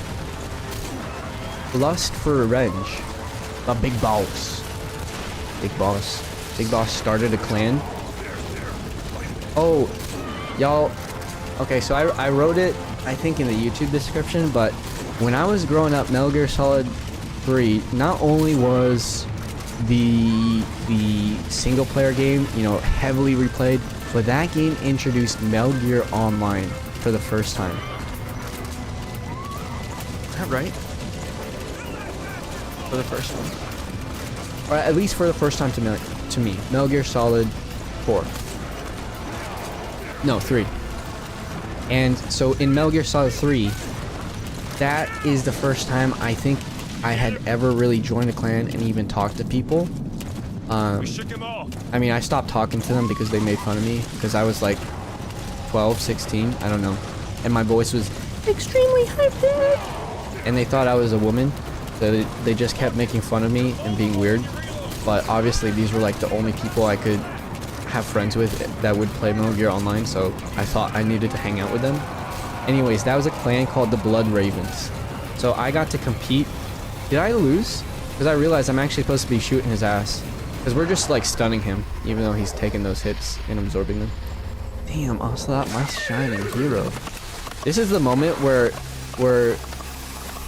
Lust for revenge. The big boss. Big boss. Big boss started a clan. Oh, y'all. Okay, so I wrote it, I think, in the YouTube description, but when I was growing up, Metal Gear Solid 3 not only was the single player game, you know, heavily replayed, but that game introduced Metal Gear Online for the first time. Is that right? For the first one. Or at least for the first time to me. Metal Gear Solid 4. No, 3. And so in Metal Gear Solid 3, that is the first time I think I had ever really joined a clan and even talked to people. I mean, I stopped talking to them because they made fun of me because I was like 12, 16, I don't know. And my voice was extremely high-pitched. And they thought I was a woman. So they just kept making fun of me and being weird. But obviously these were like the only people I could have friends with that would play Metal Gear Online, so I thought I needed to hang out with them. Anyways, that was a clan called the Blood Ravens. So I got to compete. Did I lose? Because I realized I'm actually supposed to be shooting his ass. Because we're just like stunning him, even though he's taking those hits and absorbing them. Damn, Ocelot, my shining hero. This is the moment where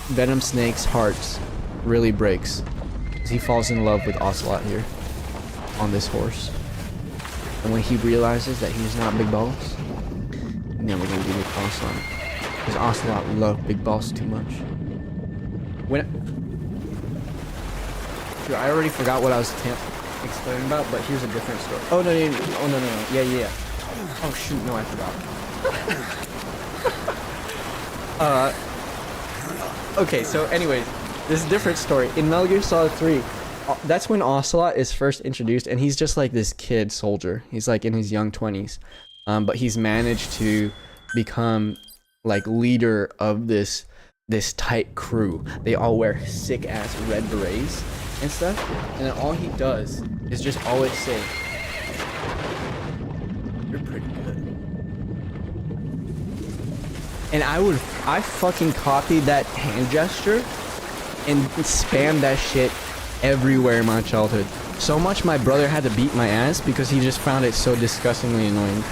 Venom Snake's heart really breaks. Because he falls in love with Ocelot here. On this horse. And when he realizes that he's not Big Boss, then we're gonna give it Ocelot. Because Ocelot loved Big Boss too much. Dude, I already forgot what I was explaining about, but here's a different story. Oh no, no. Yeah. Oh shoot, no, I forgot. Okay, so anyways, this is a different story. In Metal Gear Solid 3, that's when Ocelot is first introduced, and he's just like this kid soldier. He's like in his young 20s. But he's managed to become like leader of this tight crew. They all wear sick ass red berets and stuff. And then all he does is just always say, "You're pretty good." And I fucking copied that hand gesture and spammed that shit everywhere in my childhood. So much my brother had to beat my ass because he just found it so disgustingly annoying.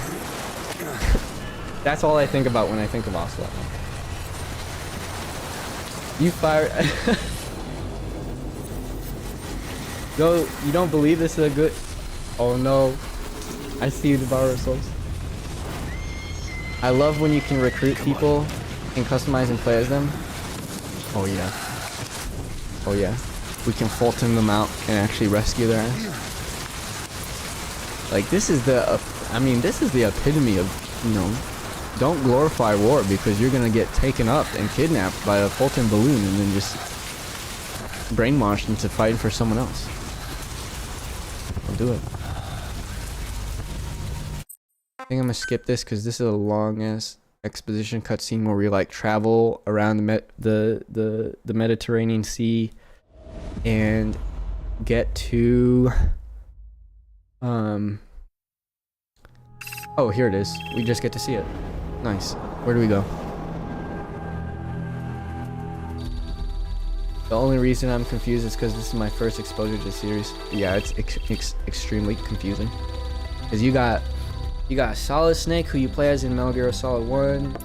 That's all I think about when I think of Ocelot. You fire. Yo, you don't believe this is a good. Oh no. I see you devour souls. I love when you can recruit people and customize and play as them. Oh yeah. Oh yeah. We can Fulton them out and actually rescue their ass. Like this is the, this is the epitome of, you know, don't glorify war because you're gonna get taken up and kidnapped by a Fulton balloon and then just brainwashed into fighting for someone else. Don't do it. I think I'm gonna skip this because this is a long ass exposition cutscene where we like travel around the Mediterranean Sea and get to oh, here it is. We just get to see it. Nice. Where do we go? The only reason I'm confused is because this is my first exposure to the series. Yeah, it's extremely confusing. Because you got Solid Snake, who you play as in Metal Gear Solid 1.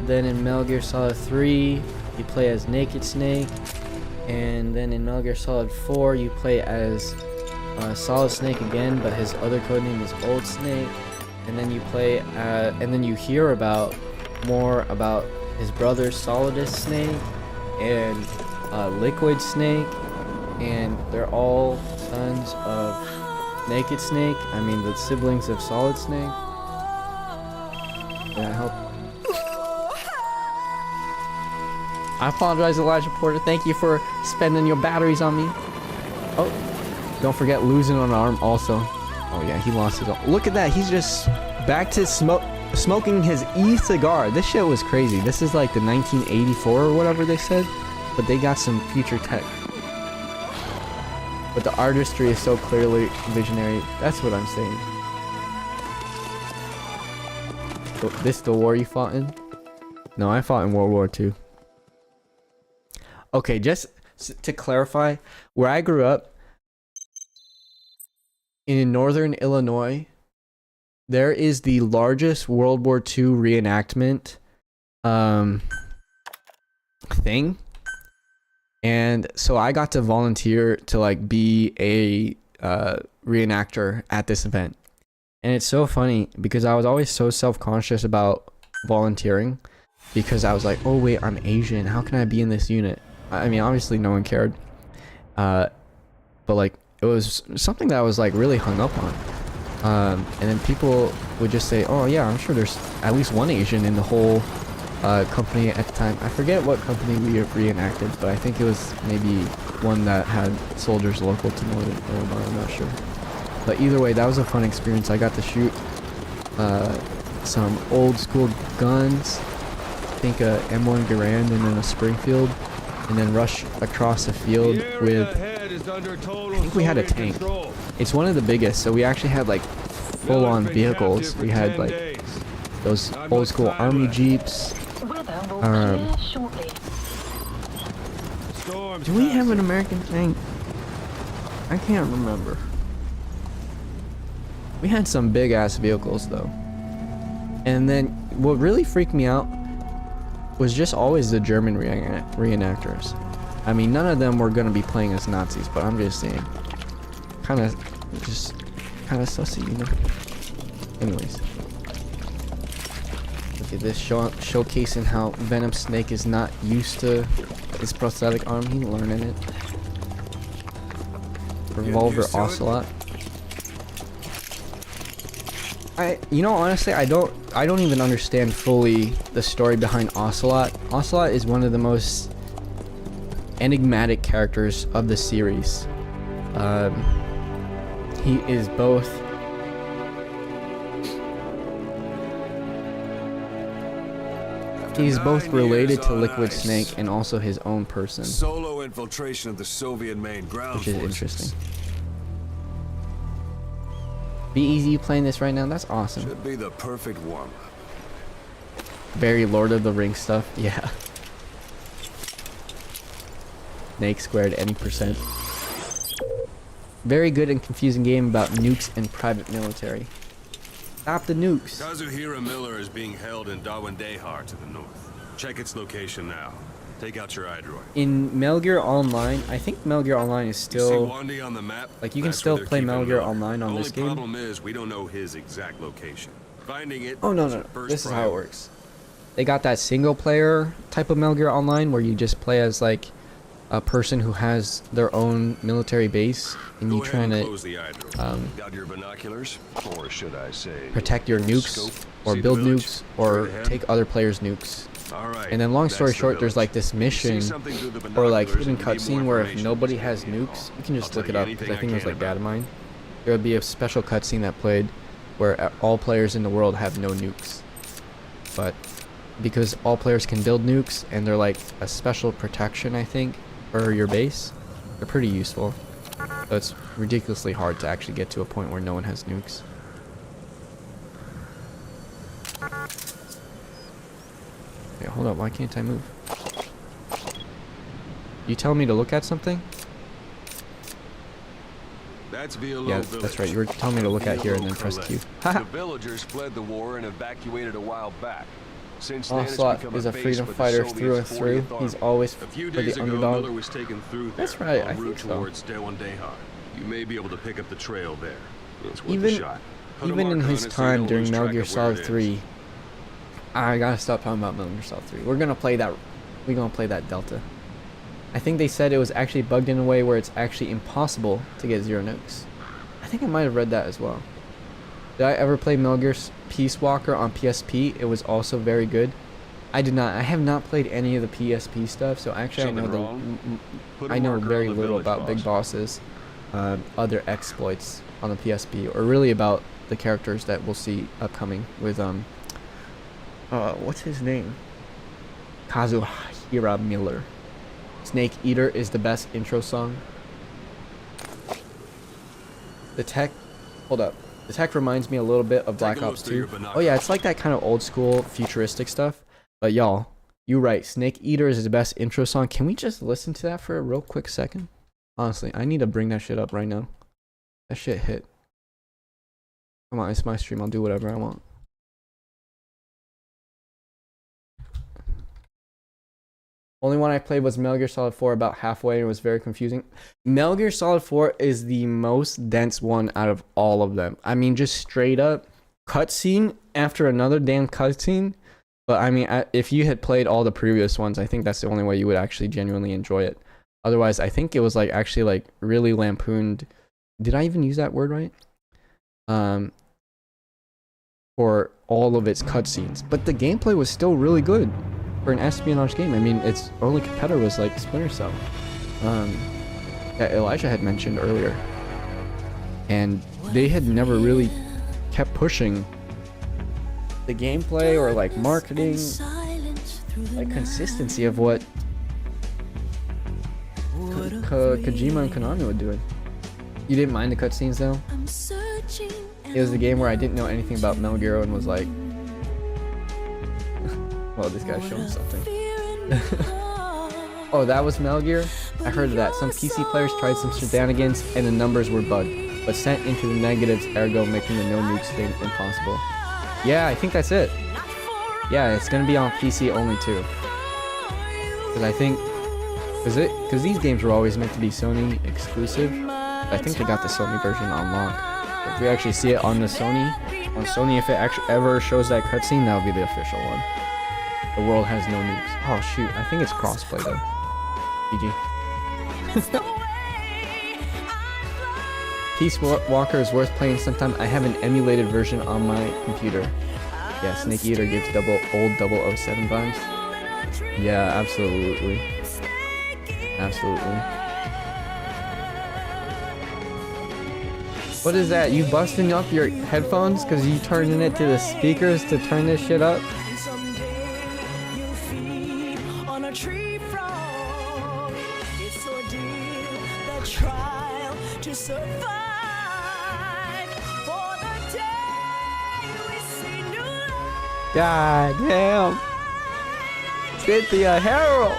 Then in Metal Gear Solid 3, you play as Naked Snake. And then in Metal Gear Solid 4, you play as Solid Snake again, but his other codename is Old Snake. And then you play, and then you hear more about his brother Solidus Snake and Liquid Snake and they're all sons of Naked Snake. I mean, the siblings of Solid Snake. Yeah, I hope. I apologize, Elijah Porter. Thank you for spending your batteries on me. Oh, don't forget losing an arm also. Oh yeah, he lost his arm. Look at that. He's just back to smoking his e-cigar. This shit was crazy. This is like the 1984 or whatever they said, but they got some future tech. But the artistry is so clearly visionary. That's what I'm saying. So, this the war you fought in? No, I fought in World War II. Okay, just to clarify, where I grew up in northern Illinois, there is the largest World War II reenactment thing. And so I got to volunteer to like be a reenactor at this event. And it's so funny because I was always so self-conscious about volunteering because I was like, oh wait, I'm Asian. How can I be in this unit? I mean, obviously no one cared. But like, it was something that I was like really hung up on. And then people would just say, oh yeah, I'm sure there's at least one Asian in the whole company at the time. I forget what company we reenacted, but I think it was maybe one that had soldiers local to Northern Illinois, I'm not sure. But either way, that was a fun experience. I got to shoot some old school guns, I think a M1 Garand and then a Springfield, and then rush across a field with, I think we had a tank. It's one of the biggest, so we actually had like full-on vehicles. We had like those old school army jeeps. Do we have an American tank? I can't remember. We had some big ass vehicles though. And then what really freaked me out was just always the German reenactors. I mean, none of them were gonna be playing as Nazis, but I'm just saying, kind of sussy, you know. Anyways, look at this showcasing how Venom Snake is not used to his prosthetic arm. He's learning it. Revolver Ocelot. You know, honestly, I don't even understand fully the story behind Ocelot. Ocelot is one of the most enigmatic characters of the series. He is both related to Liquid Snake and also his own person. Solo infiltration of the Soviet main ground which is forces. Interesting. Be easy playing this right now. That's awesome. Should be the perfect warm. Very Lord of the Rings stuff. Yeah. Snake squared any %. Very good and confusing game about nukes and private military. Stop the nukes. Kazuhira Miller is being held in Dawandehar to the north. Check its location now. Take out your iDroid. In Metal Gear Online, I think Metal Gear Online is still Wandy on the map? like you can still play Metal Gear Online on this game. The problem is we don't know his exact location. Finding it. Oh no. This is how it works. They got that single player type of Metal Gear Online where you just play as like a person who has their own military base and you trying to got your binoculars, or should I say protect your nukes or build nukes or take other players' nukes. And then long story short, there's like this mission or like hidden cutscene where if nobody has nukes, you can just look it up because I think it was like Datamine. There would be a special cutscene that played where all players in the world have no nukes. But because all players can build nukes and they're like a special protection, I think, for your base, they're pretty useful. So it's ridiculously hard to actually get to a point where no one has nukes. Wait, hold up, why can't I move? You telling me to look at something? That's Villa Yeah, Village. that's right, you were telling me to look at here and then press Q. The villagers fled the war and evacuated a while back. Since then, it's Ocelot become is a base freedom for the fighter Soviets' through and through. 40th He's Army. always A for few the days ago, underdog. Miller was taken through That's there, right, en I route think so. towards Dawandehar. You may be able to pick up the trail there. It's worth a Even shot. Put a in mark on his it so you time don't during lose Metal track Gear of where Solid it is. 3, I gotta stop talking about Metal Gear Solid 3. We're gonna play that. We're gonna play that Delta. I think they said it was actually bugged in a way where it's actually impossible to get 0 nukes. I think I might have read that as well. Did I ever play Metal Gear Peace Walker on PSP? It was also very good. I did not. I have not played any of the PSP stuff, so actually I know very little about Big Boss's other exploits on the PSP, or really about the characters that we'll see upcoming with what's his name? Kazuhira Miller. Snake Eater is the best intro song. The tech, hold up. The tech reminds me a little bit of Black Ops 2. Oh yeah, it's like that kind of old school futuristic stuff. But y'all, you right. Snake Eater is the best intro song. Can we just listen to that for a real quick second? Honestly, I need to bring that shit up right now. That shit hit. Come on, it's my stream. I'll do whatever I want. Only one I played was Metal Gear Solid 4 about halfway and it was very confusing. Metal Gear Solid 4 is the most dense one out of all of them. I mean, just straight up cutscene after another damn cutscene. But I mean, if you had played all the previous ones, I think that's the only way you would actually genuinely enjoy it. Otherwise, I think it was like actually like really lampooned. Did I even use that word right? For all of its cutscenes. But the gameplay was still really good for an espionage game. I mean, its only competitor was like Splinter Cell, that Elijah had mentioned earlier, and they had never really kept pushing the gameplay or like marketing, like consistency of what Kojima and Konami were doing. You didn't mind the cutscenes though? It was the game where I didn't know anything about Metal Gear and was like, well, this guy's showing something. Oh, that was Metal Gear? I heard of that. Some PC players tried some shenanigans and the numbers were bugged, but sent into the negatives, ergo making the no nukes thing impossible. Yeah, I think that's it. Yeah, it's gonna be on PC only too. Cause I think, cause these games were always meant to be Sony exclusive. I think they got the Sony version on lock. If we actually see it on the Sony, if it actually ever shows that cutscene, that'll be the official one. The world has no nukes. Oh shoot, I think it's crossplay though. GG. Peace Walker is worth playing sometime. I have an emulated version on my computer. Yeah, Snake Eater gives old 007 vibes. Yeah, absolutely. Absolutely. What is that? You busting up your headphones because you turning it to the speakers to turn this shit up? God damn. Cynthia Harrell.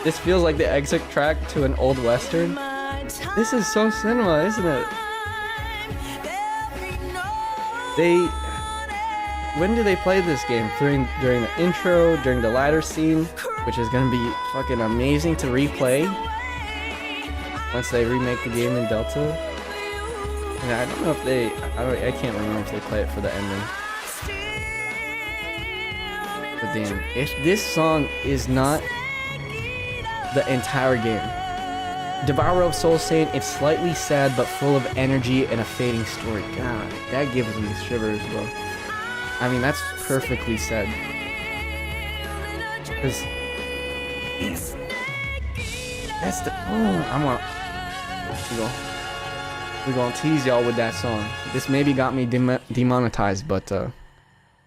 This feels like the exit track to an old western. This is so cinema, isn't it? When do they play this game? During the intro, during the ladder scene, which is gonna be fucking amazing to replay once they remake the game in Delta. And I don't know if they, I can't remember if they play it for the ending. But damn, if this song is not the entire game. Devourer of Souls saying it's slightly sad but full of energy and a fading story. God, that gives me shivers, bro. I mean, that's perfectly said. Cause that's the we're gonna tease y'all with that song. This maybe got me demonetized, but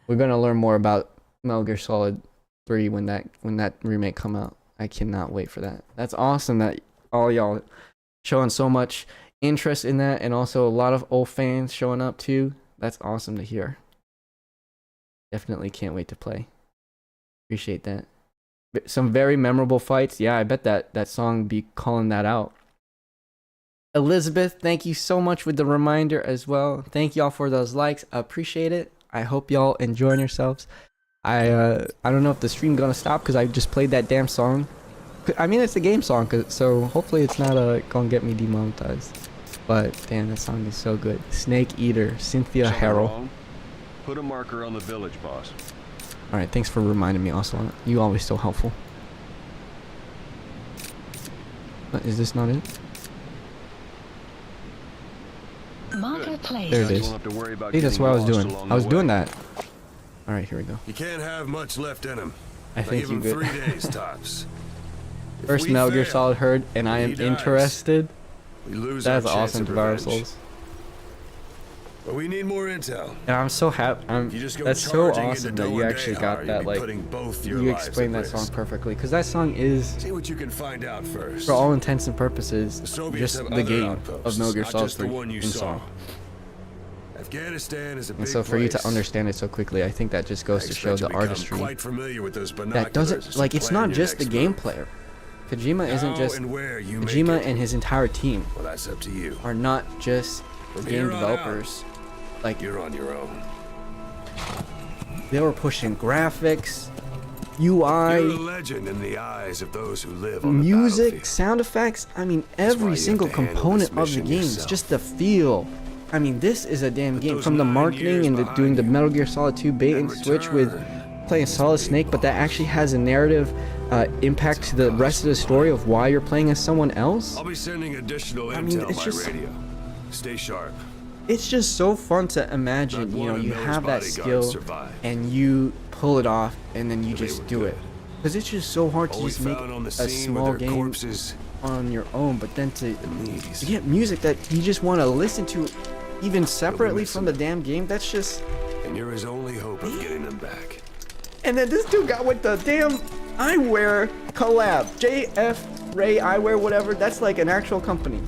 we're gonna learn more about Metal Gear Solid 3 when that remake come out. I cannot wait for that. That's awesome that all y'all showing so much interest in that, and also a lot of old fans showing up too. That's awesome to hear. Definitely can't wait to play. Appreciate that. Some very memorable fights. Yeah, I bet that song be calling that out. Elizabeth, thank you so much with the reminder as well. Thank y'all for those likes. I appreciate it. I hope y'all enjoying yourselves. I don't know if the stream gonna stop because I just played that damn song. I mean, it's a game song, so hopefully it's not gonna get me demonetized. But damn, that song is so good. Snake Eater, Cynthia Harrell. Put a marker on the village, boss. Alright, thanks for reminding me, Ocelot. You always so helpful. Is this not it? Marker placed. There it You is. won't have to worry about Hey, that's getting what I was lost doing. along I was the doing way. that. Alright, here we go. You can't have much left in him. I think give you him good. 3 days tops. If First we Metal Gear fail, Solid heard, and I am he dies. interested. we lose That's our chance awesome, at Dark revenge. Souls. But we need more intel. And I'm so happy. You just go That's so charging awesome into that you actually Dawandehar, got you'll that. be Like, putting both your you lives explained at that song risk. perfectly, because that song is, See what you can find out first. for all intents and purposes, The Soviets just have the other game outposts, of Metal Gear not Solid just the 3 one you in saw. song. Afghanistan is a big And so for you to place. understand it so quickly, I think that just goes to show expect the you become artistry. Quite familiar with those That binoculars doesn't, as like, you it's plan not your just the next game move. player. Kojima isn't How just, and where you make Kojima it, and his entire team well, that's up to you. are not just From game here on out, developers. Like, You're on your own. they were pushing graphics, You're a UI, legend in the eyes of those who live on the music, battlefield. sound effects. I mean, why you every have single to handle component this of the mission game. It's yourself. just the feel. I mean, this is a damn game. those From the 9 marketing years and behind doing the you, Metal Gear Solid 2 bait and and switch with return playing Solid Snake, but that actually has a narrative impact to the rest of the story of why you're playing as someone else. I'll be sending additional I mean, intel it's by just- radio. Stay sharp. It's just so fun to imagine, Not you know, one of you Miller's have that bodyguards skill survived. and you pull it off and then you But they just were do good. it. Because it's just so hard to All we just make found on the a scene were small their game corpses on your own, but then to knees. get music that you just want to listen to even separately from the damn game, that's just... And you're his only hope of getting them back. And then this dude got with the damn eyewear collab. JF Ray Eyewear, whatever. That's like an actual company.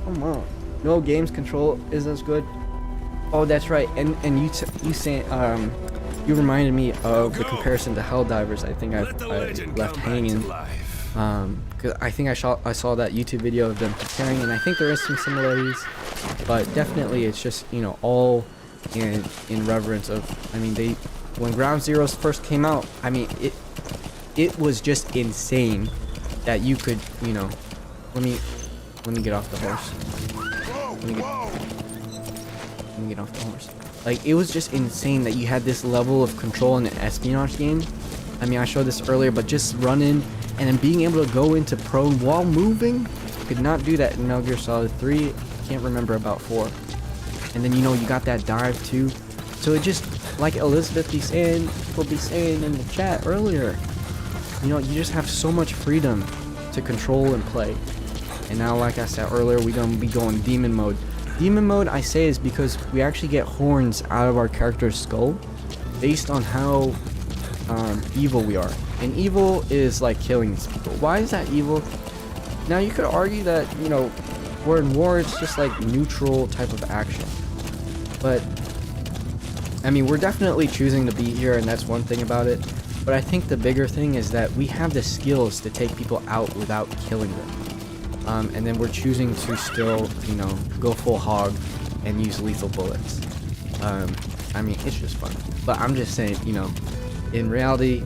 Come on. No games control is as good. Oh, that's right. And you saying you reminded me of the comparison to Helldivers. I think I Let the legend left come back hanging. to life. Cause I think I saw that YouTube video of them comparing, and I think there is some similarities, but definitely it's just, you know, all in reverence of. I mean, when Ground Zeroes first came out, I mean it was just insane that you could, you know, let me get off the horse. Let me get off the horse. Like, it was just insane that you had this level of control in an espionage game. I mean, I showed this earlier, but just running and then being able to go into prone while moving, could not do that in Metal Gear Solid 3. Can't remember about 4. And then, you know, you got that dive too. So it just, like Elizabeth will be saying in the chat earlier, you know, you just have so much freedom to control and play. And now, like I said earlier, we're gonna be going demon mode. Demon mode, I say, is because we actually get horns out of our character's skull based on how evil we are. And evil is like killing these people. Why is that evil? Now, you could argue that, you know, we're in war, it's just like neutral type of action. But, I mean, we're definitely choosing to be here, and that's one thing about it. But I think the bigger thing is that we have the skills to take people out without killing them. And then we're choosing to still, you know, go full hog and use lethal bullets. I mean, it's just fun. But I'm just saying, you know, in reality,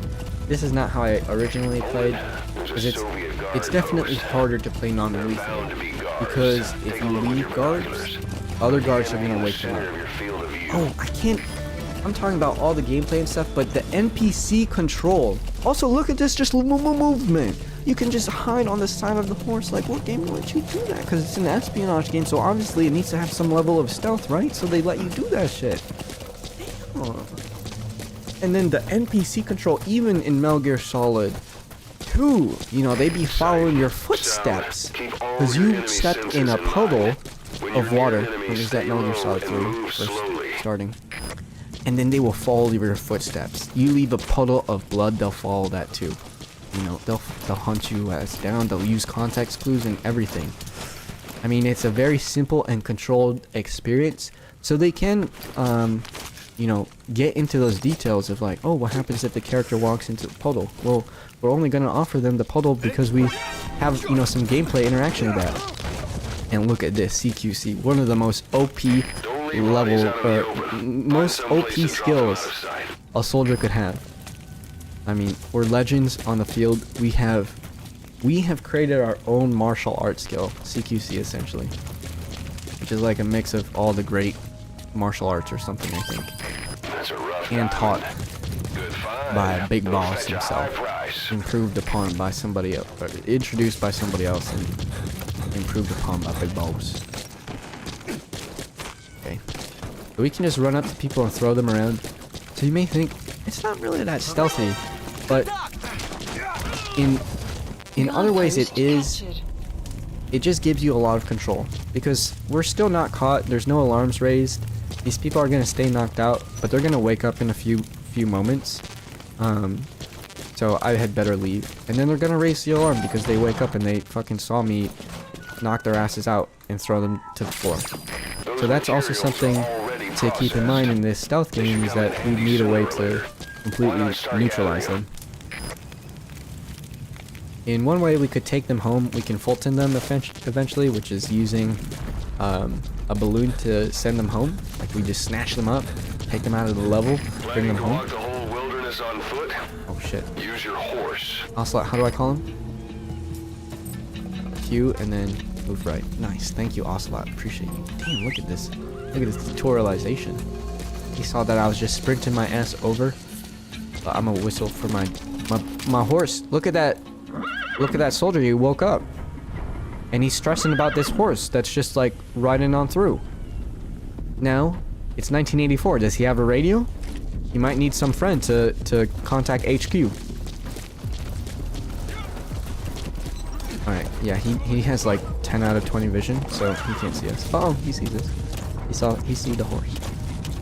this is not how I originally played. Because it's definitely harder to play non-lethal. Because if you leave guards, other guards are going to wake them up. Oh, I can't... I'm talking about all the gameplay and stuff, but the NPC control. Also, look at this, just movement. You can just hide on the side of the horse. Like, what game would you do that? Because it's an espionage game, so obviously it needs to have some level of stealth, right? So they let you do that shit. Damn. And then the NPC control, even in Metal Gear Solid 2, you know, they be following your footsteps. Because you stepped in a puddle of water. When is that Metal Gear Solid 3? First starting. And then they will follow your footsteps. You leave a puddle of blood, they'll follow that too. You know, they'll hunt you ass down. They'll use context clues and everything. I mean, it's a very simple and controlled experience. So they can, you know, get into those details of like, oh, what happens if the character walks into the puddle? Well, we're only going to offer them the puddle because we have, you know, some gameplay interaction with that. And look at this, CQC, one of the most OP level, most OP skills a soldier could have. I mean, we're legends on the field. We have created our own martial arts skill, CQC essentially, which is like a mix of all the great martial arts or something, I think. That's a rough And taught Good find. by a big It'll boss fetch a high himself. price. Improved upon by somebody else, or introduced by somebody else and improved upon by big boss. Okay. So we can just run up to people and throw them around. So you may think it's not really that stealthy, but in other ways it is. It just gives you a lot of control because we're still not caught. There's no alarms raised. These people are gonna stay knocked out, but they're gonna wake up in a few moments. So I had better leave, and then they're gonna raise the alarm because they wake up and they fucking saw me knock their asses out and throw them to the floor. So that's also something to keep in mind in this stealth game, is that we need a way to completely neutralize them. In one way, we could take them home. We can Fulton them eventually, which is using a balloon to send them home. Like, we just snatch them up, take them out of the level, bring them home. Walk the whole wilderness on foot. Oh shit. Use your horse. Ocelot, how do I call him? Q and then move right. Nice, thank you, Ocelot. Appreciate you. Damn, look at this. Look at this tutorialization. He saw that I was just sprinting my ass over. I'm gonna whistle for my horse. Look at that. Look at that soldier. He woke up. And he's stressing about this horse that's just like riding on through. Now, it's 1984. Does he have a radio? He might need some friend to contact HQ. Alright, yeah, he has like 10 out of 20 vision, so he can't see us. Oh, he sees us. He see the horse.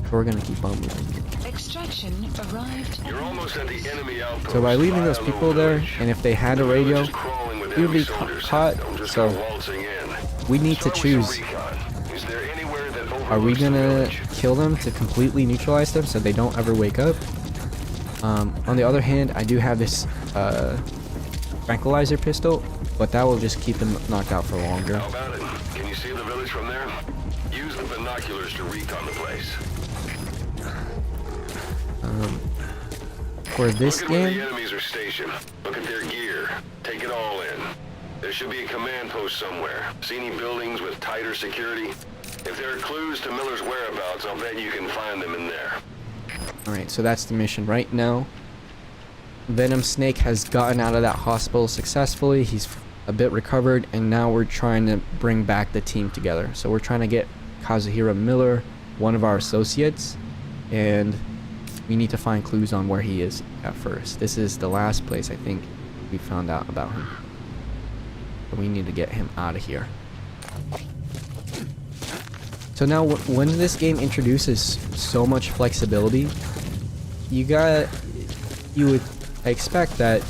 So we're gonna keep on moving. Extraction arrived. You're almost at the enemy outpost. So by leaving those File the people there, village. and if they had a radio, Village is crawling with we would be enemy soldiers. caught. I'm just So gonna waltzing in. we need to Start with choose. your recon. Is there anywhere that Are we overlooks the gonna village? kill them to completely neutralize them so they don't ever wake up? On the other hand, I do have this tranquilizer pistol, but that will just keep them knocked out for longer. How about it? Can you see the village from there? Use the binoculars to recon the place. For this Look at where game, the enemies are stationed. Look at their gear. Take it all in. There should be a command post somewhere. See any buildings with tighter security? If there are clues to Miller's whereabouts, I'll bet you can find them in there. alright, so that's the mission right now. Venom Snake has gotten out of that hospital successfully. He's a bit recovered, and now we're trying to bring back the team together. So we're trying to get Kazuhira Miller, one of our associates, and we need to find clues on where he is at first. This is the last place I think we found out about him. But we need to get him out of here. So now when this game introduces so much flexibility, you would expect that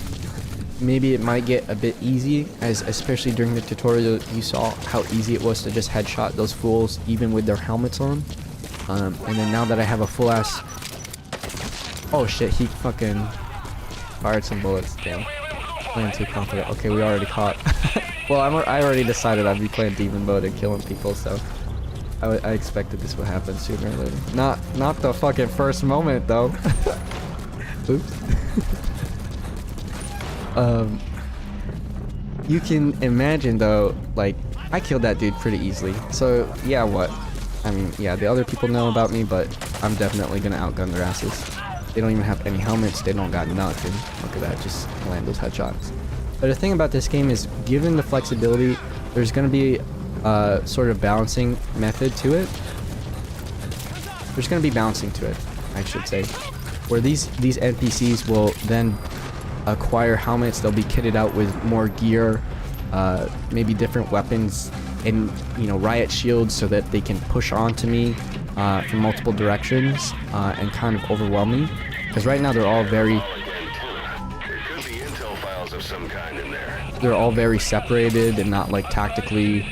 maybe it might get a bit easy, as especially during the tutorial you saw how easy it was to just headshot those fools even with their helmets on. And then now that I have a full ass... Oh shit, he fucking fired some bullets. Damn. Playing too confident. Okay, we already caught. Well, I already decided I'd be playing demon mode and killing people, so I expected this would happen sooner or later. Not the fucking first moment though. Oops. You can imagine though, like, I killed that dude pretty easily. So yeah, what? I mean, yeah, the other people know about me, but I'm definitely gonna outgun their asses. They don't even have any helmets, they don't got nothing. Look at that, just land those headshots. But the thing about this game is, given the flexibility, there's gonna be a sort of balancing method to it. There's gonna be balancing to it, I should say. Where these NPCs will then acquire helmets, they'll be kitted out with more gear, maybe different weapons, and riot shields, so that they can push onto me from multiple directions and kind of overwhelm me. Because right now they're all very... There could be intel files of some kind in there. They're all very separated and not like tactically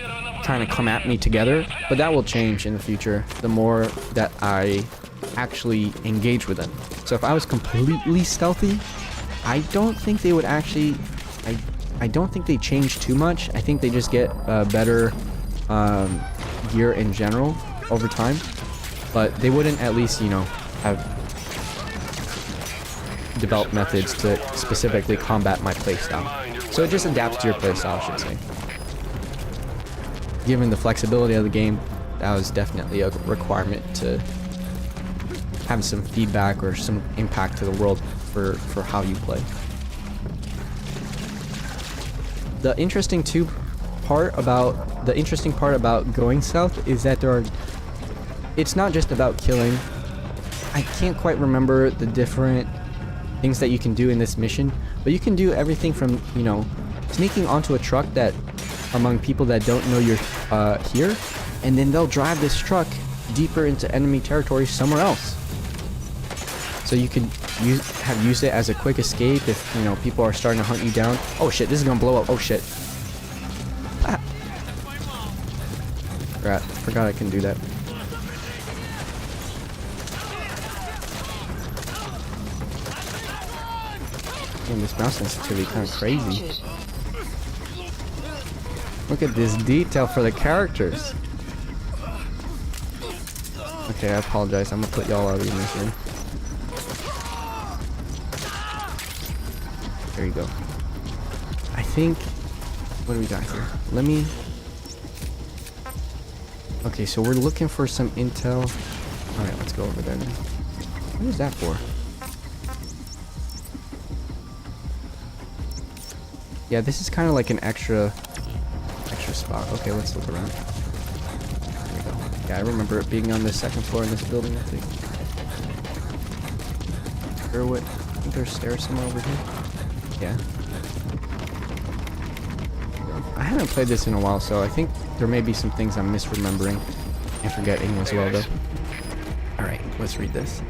trying to come at me together. But that will change in the future the more that I actually engage with them. So if I was completely stealthy, I don't think they would actually... I don't think they change too much. I think they just get better gear in general over time. But they wouldn't at least, have developed methods to specifically combat my playstyle. So it just adapts to your playstyle, I should say. Given the flexibility of the game, that was definitely a requirement to have some feedback or some impact to the world for how you play. The interesting part about going south is that it's not just about killing. I can't quite remember the different things that you can do in this mission, but you can do everything from, you know, sneaking onto a truck that among people that don't know you're here, and then they'll drive this truck deeper into enemy territory somewhere else. So you can use it as a quick escape if, you know, people are starting to hunt you down. Oh shit, this is gonna blow up. Oh shit. Ah. Forgot I can do that. Damn, this mouse sensitivity kind of crazy. Look at this detail for the characters. Okay, I apologize. I'm gonna put y'all out of your misery. There you go. I think... What do we got here? Let me... Okay, so we're looking for some intel. Alright, let's go over there then. What is that for? Yeah, this is kind of like an extra spot. Okay, let's look around. There we go. Yeah, I remember it being on the second floor in this building, I think. I think there's stairs somewhere over here. Yeah. I haven't played this in a while, so I think there may be some things I'm misremembering and forgetting as well, though. Alright, let's read this.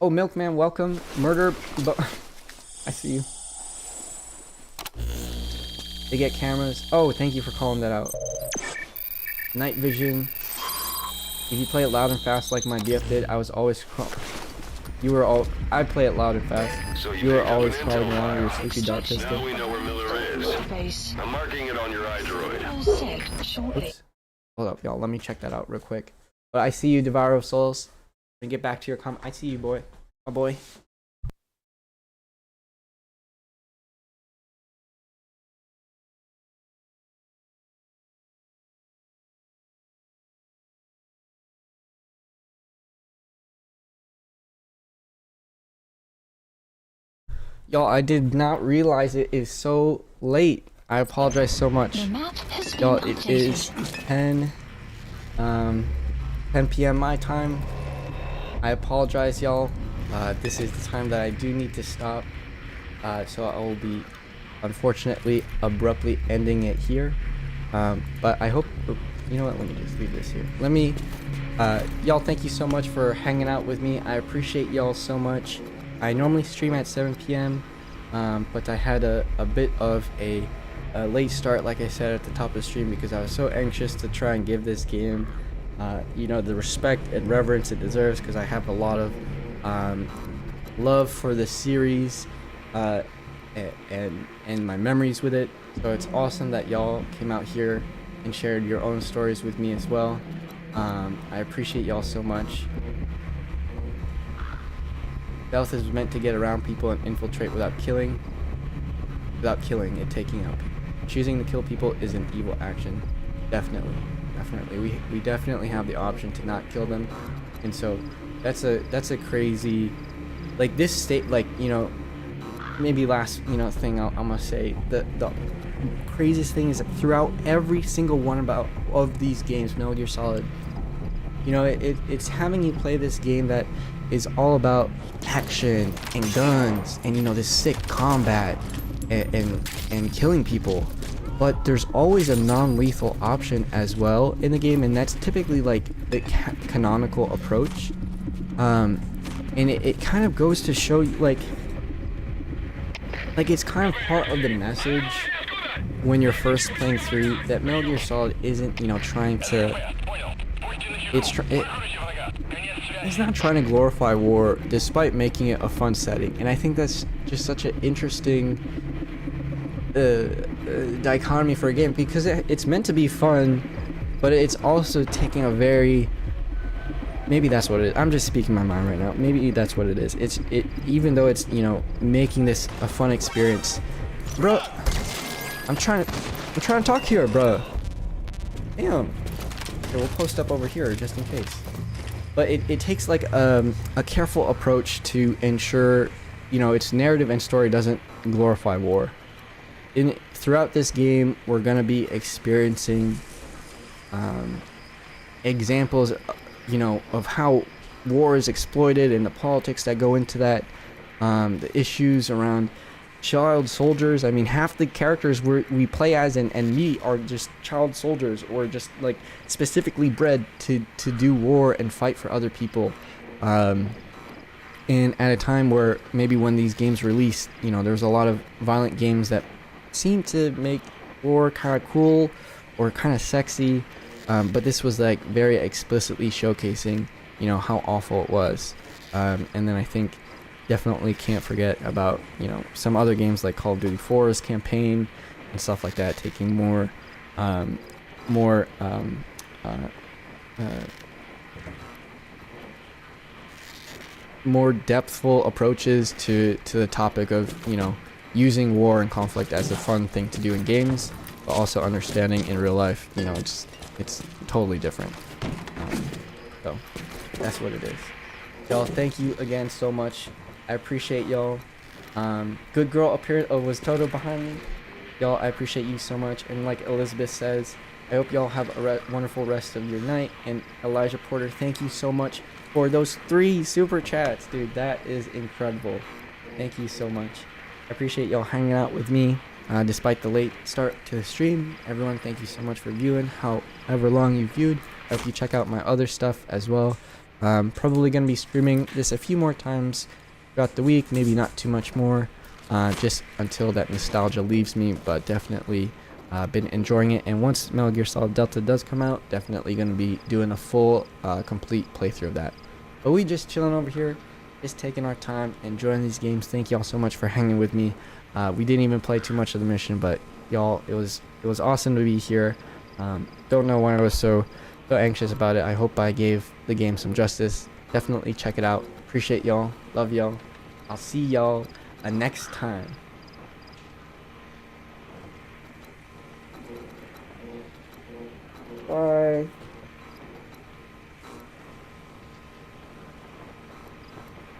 Oh, Milkman, welcome. Murder... I see you. They get cameras. Oh, thank you for calling that out. Night vision. If you play it loud and fast like my DF did, I was always I play it loud and fast. So you were always crawling around your sleepy dark pistol. Now we know where Miller is. Base. I'm marking it on your iDroid. All set shortly. Oops. Hold up, y'all. Let me check that out real quick. But I see you, Devourer of Souls. And get back to your comment. I see you, boy. My boy. Y'all, I did not realize it is so late. I apologize so much. The map has been Y'all, updated. it is 10 p.m. my time. I apologize, y'all. This is the time that I do need to stop. So I will be, unfortunately, abruptly ending it here. But I hope, you know what, let me just leave this here. Let me, y'all, thank you so much for hanging out with me. I appreciate y'all so much. I normally stream at 7 p.m. But I had a bit of a late start, like I said at the top of the stream, because I was so anxious to try and give this game, you know, the respect and reverence it deserves, because I have a lot of love for the series and my memories with it. So it's awesome that y'all came out here and shared your own stories with me as well. I appreciate y'all so much. Stealth is meant to get around people and infiltrate without killing and taking out people. Choosing to kill people is an evil action. Definitely. We definitely have the option to not kill them. And so that's a crazy, like, this state, like, you know, maybe last, you know, thing I'm gonna say, the craziest thing is that throughout every single one of these games, Metal Gear Solid, you know, it's having you play this game that is all about action and guns and, you know, this sick combat and killing people, but there's always a non-lethal option as well in the game, and that's typically like the canonical approach. And it kind of goes to show you, like it's kind of part of the message when you're first playing through, that Metal Gear Solid isn't, you know, trying to, it's not trying to glorify war, despite making it a fun setting. And I think that's just such an interesting dichotomy for a game, because it's meant to be fun, but it's also taking a very, maybe that's what it is. I'm just speaking my mind right now. Maybe that's what it is. Even though it's, you know, making this a fun experience, bro. I'm trying to talk here, bro. Damn. Here, we'll post up over here just in case. But it takes like a careful approach to ensure, you know, its narrative and story doesn't glorify war. Throughout this game, we're gonna be experiencing examples, you know, of how war is exploited and the politics that go into that, the issues around child soldiers. I mean, half the characters we play as and meet are just child soldiers, or just like specifically bred to do war and fight for other people. And at a time where maybe when these games released, you know, there's a lot of violent games that seem to make war kind of cool or kind of sexy, but this was like very explicitly showcasing, you know, how awful it was. And then I think definitely can't forget about, you know, some other games like Call of Duty 4's campaign and stuff like that, taking more depthful approaches to the topic of, you know, using war and conflict as a fun thing to do in games, but also understanding in real life, you know, it's totally different. So that's what it is. Y'all, thank you again so much. I appreciate y'all. Good girl up here was Toto behind me. Y'all, I appreciate you so much. And like Elizabeth says, I hope y'all have a wonderful rest of your night. And Elijah Porter, thank you so much for those 3 super chats, dude. That is incredible. Thank you so much. I appreciate y'all hanging out with me despite the late start to the stream. Everyone, thank you so much for viewing, however long you viewed. I hope you check out my other stuff as well. Probably going to be streaming this a few more times throughout the week, maybe not too much more, just until that nostalgia leaves me, but definitely been enjoying it. And once Metal Gear Solid Delta does come out, definitely going to be doing a full complete playthrough of that. But we just chilling over here, just taking our time, enjoying these games. Thank y'all so much for hanging with me. We didn't even play too much of the mission, but y'all, it was awesome to be here. Don't know why I was so anxious about it. I hope I gave the game some justice. Definitely check it out. Appreciate y'all. Love y'all. I'll see y'all next time. Bye.